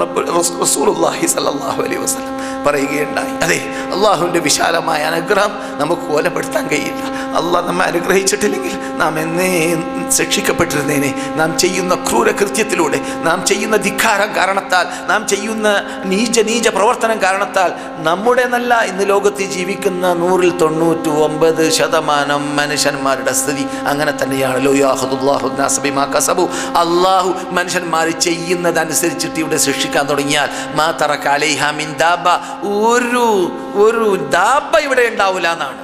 റസൂലുള്ളാഹി സ്വല്ലല്ലാഹു അലൈഹി വസല്ലം പറയുകയുണ്ടായി. അതെ, അള്ളാഹുവിൻ്റെ വിശാലമായ അനുഗ്രഹം നമുക്ക് കൊലപ്പെടുത്താൻ കഴിയില്ല. അള്ളാഹ് നമ്മെ അനുഗ്രഹിച്ചിട്ടില്ലെങ്കിൽ നാം എന്നേ ശിക്ഷിക്കപ്പെട്ടിരുന്നേനെ. നാം ചെയ്യുന്ന ക്രൂരകൃത്യത്തിലൂടെ, നാം ചെയ്യുന്ന ധിക്കാരം കാരണത്താൽ, നാം ചെയ്യുന്ന നീച പ്രവർത്തനം കാരണത്താൽ നമ്മുടെ നല്ല ഇന്ന് ലോകത്ത് ജീവിക്കുന്ന 99% മനുഷ്യന്മാരുടെ സ്ഥിതി അങ്ങനെ തന്നെയാണ്. അള്ളാഹു മനുഷ്യന്മാർ ചെയ്യുന്നതനുസരിച്ചിട്ട് ഇവിടെ ശിക്ഷിക്കാൻ തുടങ്ങിയാൽ മാ തറക അലൈഹാ മിൻ ദാബ, ഒരു ദാബ ഇവിടെ ഉണ്ടാവില്ല എന്നാണ്.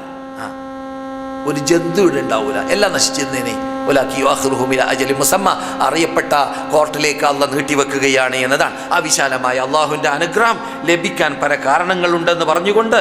ഒരു ജന്തു ഇവിടെ ഉണ്ടാവില്ല, എല്ലാം നശിച്ചിരുന്നേനെ. അറിയപ്പെട്ട കോർട്ടിലേക്ക് അള്ളാഹ് നീട്ടിവെക്കുകയാണ് എന്നതാണ്. ആ വിശാലമായ അള്ളാഹുവിൻ്റെ അനുഗ്രഹം ലഭിക്കാൻ പല കാരണങ്ങളുണ്ടെന്ന് പറഞ്ഞുകൊണ്ട്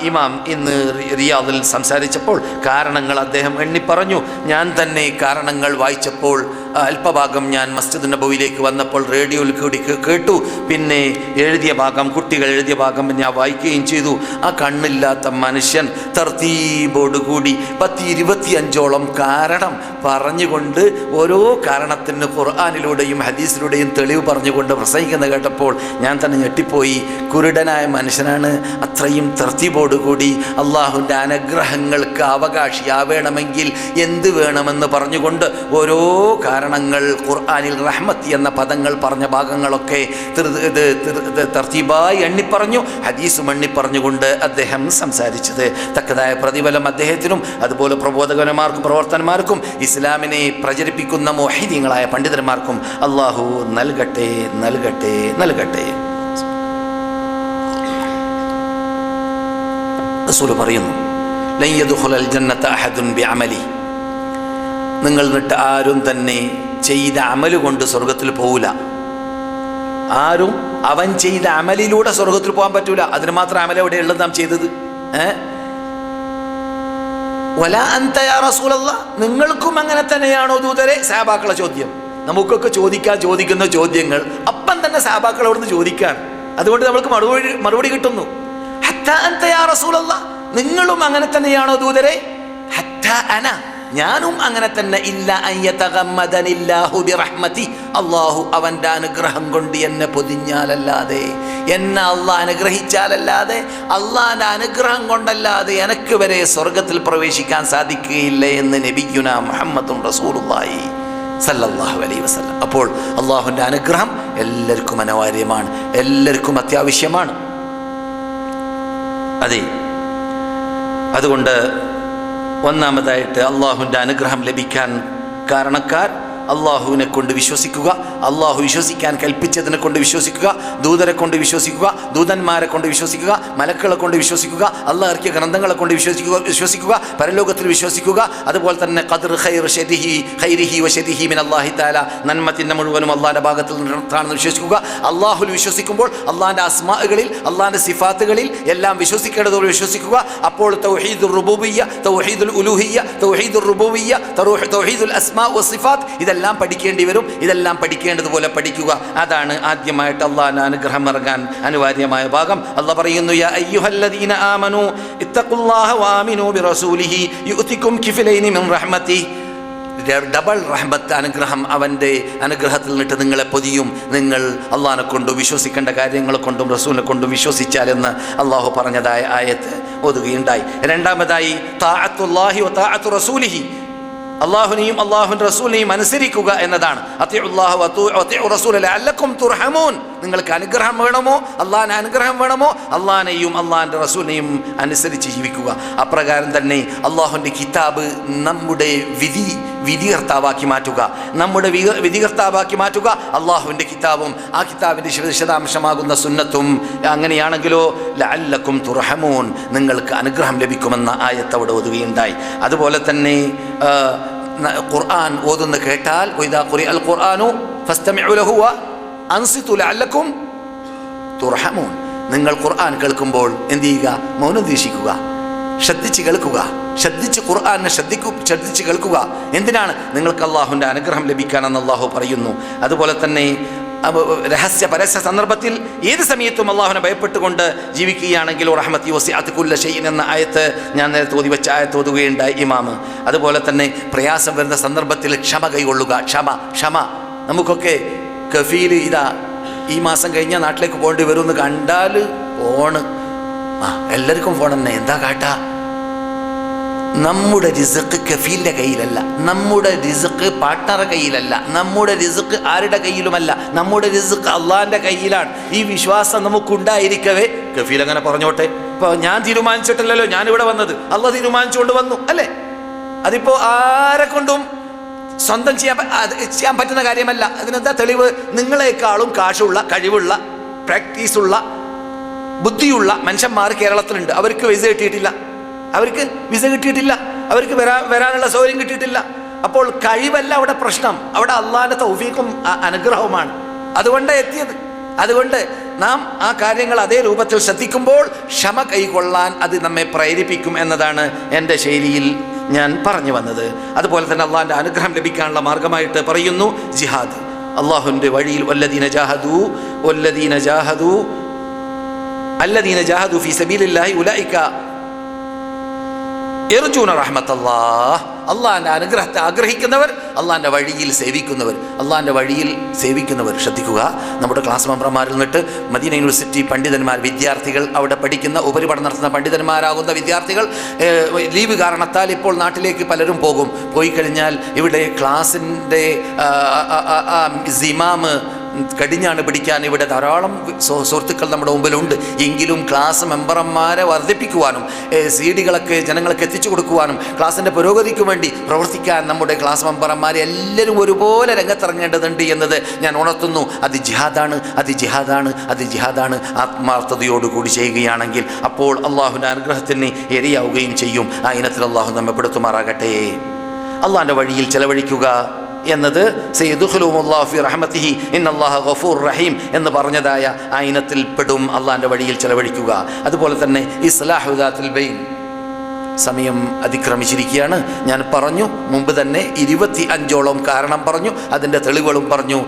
ഇമാം ഇന്ന് റിയാദിൽ സംസാരിച്ചപ്പോൾ കാരണങ്ങൾ അദ്ദേഹം എണ്ണിപ്പറഞ്ഞു. ഞാൻ തന്നെ കാരണങ്ങൾ വായിച്ചപ്പോൾ അല്പഭാഗം ഞാൻ മസ്ജിദ് നബവിയിലേക്ക് വന്നപ്പോൾ റേഡിയോയിൽ കൂടി കേട്ടു. പിന്നെ എഴുതിയ ഭാഗം, കുട്ടികൾ എഴുതിയ ഭാഗം ഞാൻ വായിക്കുകയും ചെയ്തു. ആ കണ്ണില്ലാത്ത മനുഷ്യൻ തർത്തീബോടുകൂടി 10-25ഓളം കാരണം പറഞ്ഞുകൊണ്ട് ഓരോ കാരണത്തിന് ഖുർആനിലൂടെയും ഹദീസിലൂടെയും തെളിവ് പറഞ്ഞുകൊണ്ട് പ്രസംഗിക്കുന്നത് കേട്ടപ്പോൾ ഞാൻ തന്നെ ഞെട്ടിപ്പോയി. കുരുടനായ മനുഷ്യനാണ്, അത്രയും തർത്തീബോടുകൂടി അള്ളാഹുവിൻ്റെ അനുഗ്രഹങ്ങൾക്ക് അവകാശിയാവേണമെങ്കിൽ എന്ത് വേണമെന്ന് പറഞ്ഞുകൊണ്ട് ഓരോ കാരണങ്ങൾ ഖുർആനിൽ റഹ്മത്ത് എന്ന പദങ്ങൾ പറഞ്ഞ ഭാഗങ്ങളൊക്കെ തർത്തീബായി എണ്ണിപ്പറഞ്ഞു, ഹദീസും എണ്ണിപ്പറഞ്ഞുകൊണ്ട് അദ്ദേഹം സംസാരിച്ചത്. തക്കതായ പ്രതിഫലം അദ്ദേഹത്തിനും അതുപോലെ പ്രബോധകന്മാർക്കും പ്രവർത്തകന്മാർക്കും ഇസ്ലാമിനെ പ്രചരിപ്പിക്കുന്ന മുഹീദീങ്ങളായ പണ്ഡിതന്മാർക്കും അള്ളാഹു നൽകട്ടെ നൽകട്ടെ നൽകട്ടെ. റസൂൽ പറയുന്നു, ലൻ യദ്ഖുലൽ ജന്നത അഹദുൻ ബിഅമലി, നിങ്ങൾ നിട്ട് ആരും തന്നെ ചെയ്ത അമല് കൊണ്ട് സ്വർഗത്തിൽ പോവില്ല. ആരും അവൻ ചെയ്ത അമലിലൂടെ സ്വർഗത്തിൽ പോകാൻ പറ്റൂല. അതിന് മാത്രം അമൽ എവിടെയുള്ളത് നാം ചെയ്തത്? വലാ അൻത യാ റസൂലല്ലാഹ്, നിങ്ങൾക്കും അങ്ങനെ തന്നെയാണോ ദൂതരെ? സഹാബാക്കളെ ചോദ്യം. നമുക്കൊക്കെ ചോദിക്കുന്ന ചോദ്യങ്ങൾ അപ്പം തന്നെ സഹാബാക്കൾ അവിടുന്ന് ചോദിക്കാണ്. അതുകൊണ്ട് നമ്മൾക്ക് മറുപടി കിട്ടുന്നു. ഹത്താ അൻത യാ റസൂലല്ലാഹ്, നിങ്ങളും അങ്ങനെ തന്നെയാണോ ദൂതരെ? ഹത്താ അന, ഞാനും അങ്ങനെ തന്നെ. ഇല്ല അൻ യതഗമ്മദനില്ലാഹു ബിറഹ്മതി, അല്ലാഹു അവൻ്റെ അനുഗ്രഹം കൊണ്ട് എന്നെ പൊതിഞ്ഞാലല്ലാതെ, എന്നെ അള്ളാഹ് അനുഗ്രഹിച്ചാലല്ലാതെ, അള്ളാഹിൻ്റെ അനുഗ്രഹം കൊണ്ടല്ലാതെ എനിക്ക് വരെ സ്വർഗത്തിൽ പ്രവേശിക്കാൻ സാധിക്കുകയില്ല എന്ന് നബിയുനാ മുഹമ്മദും റസൂലുള്ളാഹി സല്ലല്ലാഹു അലൈഹി വസല്ലം. അപ്പോൾ അള്ളാഹുവിൻ്റെ അനുഗ്രഹം എല്ലാവർക്കും അനിവാര്യമാണ്, എല്ലാവർക്കും അത്യാവശ്യമാണ്. അതെ, അതുകൊണ്ട് ഒന്നാമതായിട്ട് അള്ളാഹുവിൻ്റെ അനുഗ്രഹം ലഭിക്കാൻ കാരണക്കാർ അള്ളാഹുവിനെ കൊണ്ട് വിശ്വസിക്കുക, അള്ളാഹു വിശ്വസിക്കാൻ കൽപ്പിച്ചതിനെ കൊണ്ട് വിശ്വസിക്കുക, ദൂതരെ കൊണ്ട് വിശ്വസിക്കുക, ദൂതന്മാരെ കൊണ്ട് വിശ്വസിക്കുക, മലക്കുകളെ കൊണ്ട് വിശ്വസിക്കുക, അള്ളാഹ് ഇറക്കിയ ഗ്രന്ഥങ്ങളെ കൊണ്ട് വിശ്വസിക്കുക, പരലോകത്തിൽ വിശ്വസിക്കുക. അതുപോലെ തന്നെ ഖദർ ഖൈരിഹി വശരിഹി മിൻ അല്ലാഹി തആല, നന്മത്തിൻ്റെ മുഴുവനും അള്ളാഹിൻ്റെ ഭാഗത്തിൽ നിന്നാണെന്ന് വിശ്വസിക്കുക. അള്ളാഹുൽ വിശ്വസിക്കുമ്പോൾ അള്ളാഹിൻ്റെ അസ്മാകളിൽ, അള്ളാഹിൻ്റെ സിഫാത്തുകളിൽ എല്ലാം വിശ്വസിക്കേണ്ടതോടെ വിശ്വസിക്കുക. അപ്പോൾ തൗഹീദുർ റുബൂബിയ്യ, തൗഹീദുൽ ഉലൂഹിയ്യ, തൗഹീദുർ റുബൂബിയ്യ, തൗഹീദുൽ അസ്മാ വസിഫാത്ത്, ഇതെല്ലാം പഠിക്കേണ്ടി വരും. ഇതെല്ലാം പഠിക്കേണ്ടതുപോലെ പഠിക്കുക. അതാണ് ആദ്യമായിട്ട് അള്ളാഹിന്റെ അനുഗ്രഹം ഇറങ്ങാൻ അനിവാര്യമായ ഭാഗം. അള്ളാഹ് പറയുന്നു, യാ അയ്യുഹല്ലദീന ആമനൂ ഇത്തഖുല്ലാഹ വആമിനൂ ബിറസൂലിഹി യുഅ്തികും കിഫലൈനി മിൻ റഹ്മതിഹി, ഡബിൾ റഹ്മത്ത്, അനുഗ്രഹം അവൻ്റെ അനുഗ്രഹത്തിൽ നിന്നിട്ട് നിങ്ങളെ പൊതിയും. നിങ്ങൾ അള്ളാഹിനെ കൊണ്ടും വിശ്വസിക്കേണ്ട കാര്യങ്ങളെ കൊണ്ടും റസൂലിനെ കൊണ്ടും വിശ്വസിച്ചാലെന്ന് അള്ളാഹു പറഞ്ഞതായ ആയത്ത് ഓതുകയുണ്ടായി. രണ്ടാമതായി താഅത്തുല്ലാഹി വ താഅത്തു റസൂലിഹി, അള്ളാഹുനെയും അള്ളാഹുവിൻ്റെ റസൂലിനെയും അനുസരിക്കുക എന്നതാണ്. അത്തിഉല്ലാഹ വഅത്തിഉ റസൂല ലഅല്ലക്കും തുർഹമൂൻ, നിങ്ങൾക്ക് അനുഗ്രഹം വേണമോ, അള്ളാഹിന് അനുഗ്രഹം വേണമോ, അള്ളാഹിനെയും അള്ളാഹിൻ്റെ റസൂലിനെയും അനുസരിച്ച് ജീവിക്കുക. അപ്രകാരം തന്നെ അള്ളാഹുവിൻ്റെ കിതാബ് നമ്മുടെ വിധികർത്താവാക്കി മാറ്റുക, നമ്മുടെ വിധികർത്താവാക്കി മാറ്റുക അള്ളാഹുവിൻ്റെ കിതാബും ആ കിതാബിൻ്റെ വിശദാംശമാകുന്ന സുന്നത്തും. അങ്ങനെയാണെങ്കിലോ ലഅല്ലക്കും തുർഹമൂൻ, നിങ്ങൾക്ക് അനുഗ്രഹം ലഭിക്കുമെന്ന ആയത്ത് അവിടെ ഓതുകയുണ്ടായി. അതുപോലെ തന്നെ ഖുർആൻ ഓതുന്ന കേട്ടാൽ വഇദാ ഖുരിഅൽ ഖുർആനു ഫസ്തമിഉ ലഹു വഅൻസിതു ലഅല്ലക്കും തുർഹമൂൻ, നിങ്ങൾ ഖുർആൻ കേൾക്കുമ്പോൾ എന്ത് ചെയ്യുക? മൗനം ദീക്ഷിക്കുക. ശ്രദ്ധിച്ച് കേൾക്കുക, ശ്രദ്ധിച്ച് ഖുർആനെ ശ്രദ്ധിച്ച് കേൾക്കുക. എന്തിനാണ്? നിങ്ങൾക്ക് അള്ളാഹുവിൻ്റെ അനുഗ്രഹം ലഭിക്കാനെന്ന് അള്ളാഹു പറയുന്നു. അതുപോലെ തന്നെ രഹസ്യ പരസ്യ സന്ദർഭത്തിൽ ഏത് സമയത്തും അള്ളാഹുവിനെ ഭയപ്പെട്ടുകൊണ്ട് ജീവിക്കുകയാണെങ്കിൽ റഹ്മത്തി വസിഅത് കുല്ല ഷൈഇൻ എന്ന ആയത്ത് ഞാൻ നേരത്തെ ഓതി വെച്ച ആയത്ത് ഓതുകയുണ്ടായി ഇമാമ്. അതുപോലെ തന്നെ പ്രയാസം വരുന്ന സന്ദർഭത്തിൽ ക്ഷമ കൈകൊള്ളുക. ക്ഷമ. നമുക്കൊക്കെ കഫീൽ ഇതാ ഈ മാസം കഴിഞ്ഞാൽ നാട്ടിലേക്ക് പോകേണ്ടി വരുമെന്ന് കണ്ടാൽ ഫോണ്, എല്ലാവർക്കും ഫോൺ തന്നെ. എന്താ കാട്ടാ? നമ്മുടെ റിസ്ക് കഫീലിൻ്റെ കയ്യിലല്ല, നമ്മുടെ റിസ്ക് പാർട്ട്ണറുടെ കയ്യിലല്ല, നമ്മുടെ റിസ്ക് ആരുടെ കയ്യിലുമല്ല, നമ്മുടെ റിസ്ക് അള്ളാഹിൻ്റെ കയ്യിലാണ്. ഈ വിശ്വാസം നമുക്കുണ്ടായിരിക്കവേ കഫീൽ അങ്ങനെ പറഞ്ഞോട്ടെ. ഇപ്പോൾ ഞാൻ തീരുമാനിച്ചിട്ടില്ലല്ലോ ഞാനിവിടെ വന്നത്, അള്ളാഹ് തീരുമാനിച്ചുകൊണ്ട് വന്നു അല്ലേ? അതിപ്പോൾ ആരെ കൊണ്ടും സ്വന്തം ചെയ്യാൻ പറ്റുന്ന കാര്യമല്ല. അതിനെന്താ തെളിവ്? നിങ്ങളെക്കാളും കാശുള്ള, കഴിവുള്ള, പ്രാക്ടീസുള്ള, ബുദ്ധിയുള്ള മനുഷ്യന്മാർ കേരളത്തിലുണ്ട്. അവർക്ക് വിസ കിട്ടിയിട്ടില്ല, അവർക്ക് വരാനുള്ള സൗകര്യം കിട്ടിയിട്ടില്ല. അപ്പോൾ കഴിവല്ല അവിടെ പ്രശ്നം, അവിടെ അള്ളാഹിന്റെ തൗഫീഖും അനുഗ്രഹവുമാണ്. അതുകൊണ്ടാണ് എത്തിയത്. അതുകൊണ്ട് നാം ആ കാര്യങ്ങൾ അതേ രൂപത്തിൽ ശ്രദ്ധിക്കുമ്പോൾ ക്ഷമ കൈകൊള്ളാൻ അത് നമ്മെ പ്രേരിപ്പിക്കും എന്നതാണ് എൻ്റെ ശൈലിയിൽ ഞാൻ പറഞ്ഞു വന്നത്. അതുപോലെ തന്നെ അള്ളാഹിൻ്റെ അനുഗ്രഹം ലഭിക്കാനുള്ള മാർഗമായിട്ട് പറയുന്നു ജിഹാദ്. അള്ളാഹുവിൻ്റെ വഴിയിൽ അല്ലദീന ജാഹദു ഫീ സബീലില്ലാഹി ഉലൈക യർജൂന റഹ്മത്തല്ലാഹ്. അള്ളാഹിൻ്റെ അനുഗ്രഹത്തെ ആഗ്രഹിക്കുന്നവർ, അള്ളാഹിൻ്റെ വഴിയിൽ സേവിക്കുന്നവർ. ശ്രദ്ധിക്കുക, നമ്മുടെ ക്ലാസ് മെമ്പർമാരിൽ നിന്നിട്ട് മദീന യൂണിവേഴ്സിറ്റി പണ്ഡിതന്മാർ, വിദ്യാർത്ഥികൾ, അവിടെ പഠിക്കുന്ന ഉപരിപഠനം നടത്തുന്ന പണ്ഡിതന്മാരാകുന്ന വിദ്യാർത്ഥികൾ ലീവ് കാരണത്താൽ ഇപ്പോൾ നാട്ടിലേക്ക് പലരും പോയി കഴിഞ്ഞാൽ ഇവിടെ ക്ലാസിൻ്റെ സിമാമ് കടിഞ്ഞാണ് പിടിക്കാൻ ഇവിടെ ധാരാളം സുഹൃത്തുക്കൾ നമ്മുടെ മുമ്പിലുണ്ട്. എങ്കിലും ക്ലാസ് മെമ്പർമാരെ വർദ്ധിപ്പിക്കുവാനും CD-കളൊക്കെ ജനങ്ങൾക്ക് എത്തിച്ചു കൊടുക്കുവാനും ക്ലാസിൻ്റെ പുരോഗതിക്ക് വേണ്ടി പ്രവർത്തിക്കാൻ നമ്മുടെ ക്ലാസ് മെമ്പർമാരെ എല്ലാവരും ഒരുപോലെ രംഗത്തിറങ്ങേണ്ടതുണ്ട് എന്നത് ഞാൻ ഉണർത്തുന്നു. അത് ജിഹാദാണ്. ആത്മാർത്ഥതയോടുകൂടി ചെയ്യുകയാണെങ്കിൽ അപ്പോൾ അള്ളാഹുവിൻ്റെ അനുഗ്രഹത്തിന് ഇരയാവുകയും ചെയ്യും. ആ ഇനത്തിൽ അള്ളാഹു നമ്മെ പെടുത്തുമാറാകട്ടെ. അള്ളാഹിൻ്റെ വഴിയിൽ ചെലവഴിക്കുക എന്നത് സയ്യിദുഖുലുഹുല്ലാഹു ഫി റഹ്മത്തിഹി ഇന്നല്ലാഹ ഗഫൂർ റഹീം എന്ന് പറഞ്ഞതായ ആ ഇനത്തിൽ പെടും അള്ളാഹിൻ്റെ വഴിയിൽ ചെലവഴിക്കുക. അതുപോലെ തന്നെ ഇസ്ലാഹു ദാത്തുൽ ബൈൻ. സമയം അതിക്രമിച്ചിരിക്കുകയാണ്. ഞാൻ പറഞ്ഞു മുമ്പ് തന്നെ 25ഓളം കാരണം പറഞ്ഞു, അതിൻ്റെ തെളിവുകളും പറഞ്ഞു.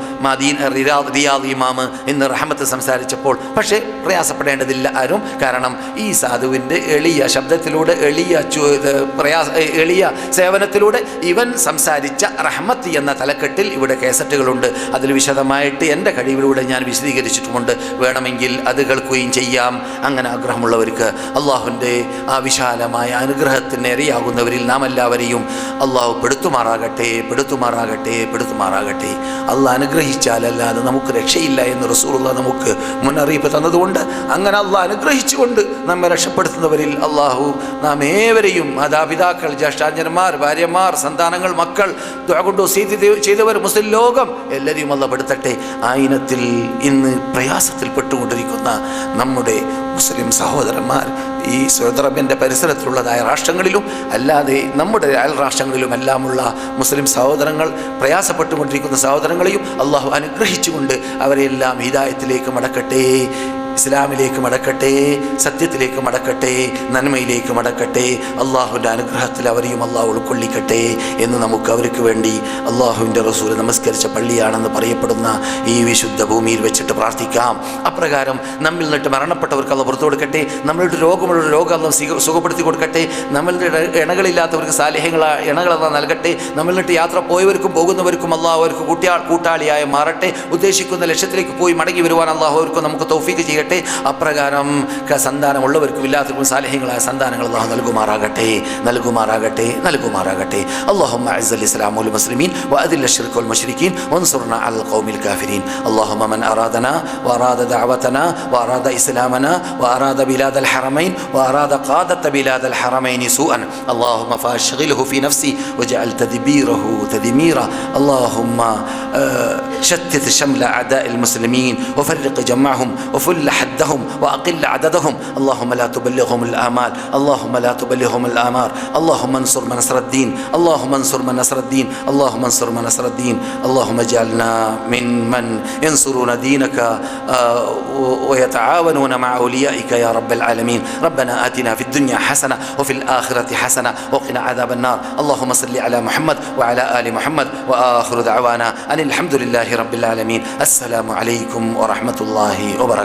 റിയാദ് ഇമാമ് ഇന്ന് റഹ്മത്ത് സംസാരിച്ചപ്പോൾ പക്ഷേ പ്രയാസപ്പെടേണ്ടതില്ല ആരും. കാരണം ഈ സാധുവിൻ്റെ എളിയ ശബ്ദത്തിലൂടെ എളിയ സേവനത്തിലൂടെ ഇവൻ സംസാരിച്ച റഹ്മത്ത് എന്ന തലക്കെട്ടിൽ ഇവിടെ കേസറ്റുകളുണ്ട്. അതിൽ വിശദമായിട്ട് എൻ്റെ കഴിവിലൂടെ ഞാൻ വിശദീകരിച്ചിട്ടുമുണ്ട്. വേണമെങ്കിൽ അത് കേൾക്കുകയും ചെയ്യാം. അങ്ങനെ ആഗ്രഹമുള്ളവർക്ക് അള്ളാഹുവിൻ്റെ ആ വിശാലമായ അനുഗ്രഹത്തിന് ഇരയാകുന്നവരിൽ നാം എല്ലാവരെയും അള്ളാഹു പെടുത്തുമാറാകട്ടെ. അള്ളാഹ് അനുഗ്രഹിച്ചാലല്ലാതെ നമുക്ക് രക്ഷയില്ല എന്ന് റസൂലുള്ളാഹി നമുക്ക് മുന്നറിയിപ്പ് തന്നതുകൊണ്ട് അങ്ങനെ അള്ളാഹ് അനുഗ്രഹിച്ചുകൊണ്ട് നമ്മെ രക്ഷപ്പെടുത്തുന്നവരിൽ അള്ളാഹു നാം ഏവരെയും, മാതാപിതാക്കൾ, ജ്യേഷ്ഠാഞ്ജന്മാർ, ഭാര്യമാർ, സന്താനങ്ങൾ, മക്കൾ, ദുആ കൊണ്ട് വസീയത്ത് ചെയ്തവർ, മുസ്ലിം ലോകം എല്ലാവരെയും അള്ളാഹ് പെടുത്തട്ടെ. ആ ഇനത്തിൽ ഇന്ന് പ്രയാസത്തിൽപ്പെട്ടുകൊണ്ടിരിക്കുന്ന നമ്മുടെ മുസ്ലിം സഹോദരന്മാർ ഈ സൗദി അറേബ്യൻ്റെ പരിസരത്തിലുള്ളതായ രാഷ്ട്രങ്ങളിലും അല്ലാതെ നമ്മുടെ അയൽ രാഷ്ട്രങ്ങളിലുമെല്ലാമുള്ള മുസ്ലിം സഹോദരങ്ങൾ, പ്രയാസപ്പെട്ടുകൊണ്ടിരിക്കുന്ന സഹോദരങ്ങളെയും അള്ളാഹു അനുഗ്രഹിച്ചുകൊണ്ട് അവരെല്ലാം ഹിദായത്തിലേക്ക് മടക്കട്ടെ, ഇസ്ലാമിലേക്ക് മടക്കട്ടെ, സത്യത്തിലേക്ക് മടക്കട്ടെ, നന്മയിലേക്ക് മടക്കട്ടെ. അള്ളാഹുവിൻ്റെ അനുഗ്രഹത്തിൽ അവരെയും അള്ളാഹു ഉൾക്കൊള്ളിക്കട്ടെ എന്ന് നമുക്ക് അവർക്ക് വേണ്ടി അള്ളാഹുവിൻ്റെ റസൂൽ നമസ്കരിച്ച പള്ളിയാണെന്ന് പറയപ്പെടുന്ന ഈ വിശുദ്ധ ഭൂമിയിൽ വെച്ചിട്ട് പ്രാർത്ഥിക്കാം. അപ്രകാരം നമ്മിൽ നിന്നിട്ട് മരണപ്പെട്ടവർക്ക് അള്ളാഹു പുറത്തു കൊടുക്കട്ടെ, നമ്മളുടെ രോഗമുള്ള രോഗം അള്ളാഹു സുഖപ്പെടുത്തി കൊടുക്കട്ടെ, നമ്മളുടെ ഇണകളില്ലാത്തവർക്ക് സാലിഹ്യങ്ങളായ ഇണകൾ അള്ളാഹു നൽകട്ടെ, നമ്മിൽ നിന്നിട്ട് യാത്ര പോയവർക്കും പോകുന്നവർക്കും അള്ളാഹു അവർക്ക് കൂട്ടാളിയായി മാറട്ടെ, ഉദ്ദേശിക്കുന്ന ലക്ഷ്യത്തിലേക്ക് പോയി മടങ്ങി വരുവാൻ അള്ളാഹു അവർക്ക് നമുക്ക് തൗഫീഖ് ചെയ്യട്ടെ. അപ്രകാരം സന്താനമുള്ളവർക്കും ഇല്ലാത്തവർക്കും സാലിഹ്യങ്ങളായ സന്താനങ്ങൾ അള്ളാഹു നൽകുമാറാകട്ടെ. اللهم اعز الاسلام والمسلمين واذل الشرك والمشركين وانصرنا على القوم الكافرين. اللهم من ارادنا واراد دعوتنا واراد اسلامنا واراد بلاد الحرمين واراد قادة بلاد الحرمين سوءا اللهم فاشغله في نفسي واجعل تدبيره تدميرا. اللهم شتت شمل اعداء المسلمين وفرق جمعهم وفل حدهم وأقل عددهم. اللهم لا تبلغهم الآمال، اللهم لا تبلغهم الآمار. اللهم انصر من نصر الدين، اللهم انصر من نصر الدين، اللهم انصر من نصر الدين. اللهم اجعلنا من ينصرون دينك ويتعاونون مع أوليائك يا رب العالمين. ربنا آتنا في الدنيا حسنة وفي الآخرة حسنة وقنا عذاب النار. اللهم صل على محمد وعلى آل محمد. وآخر دعوانا أن الحمد لله رب العالمين. السلام عليكم ورحمة الله وبركاته.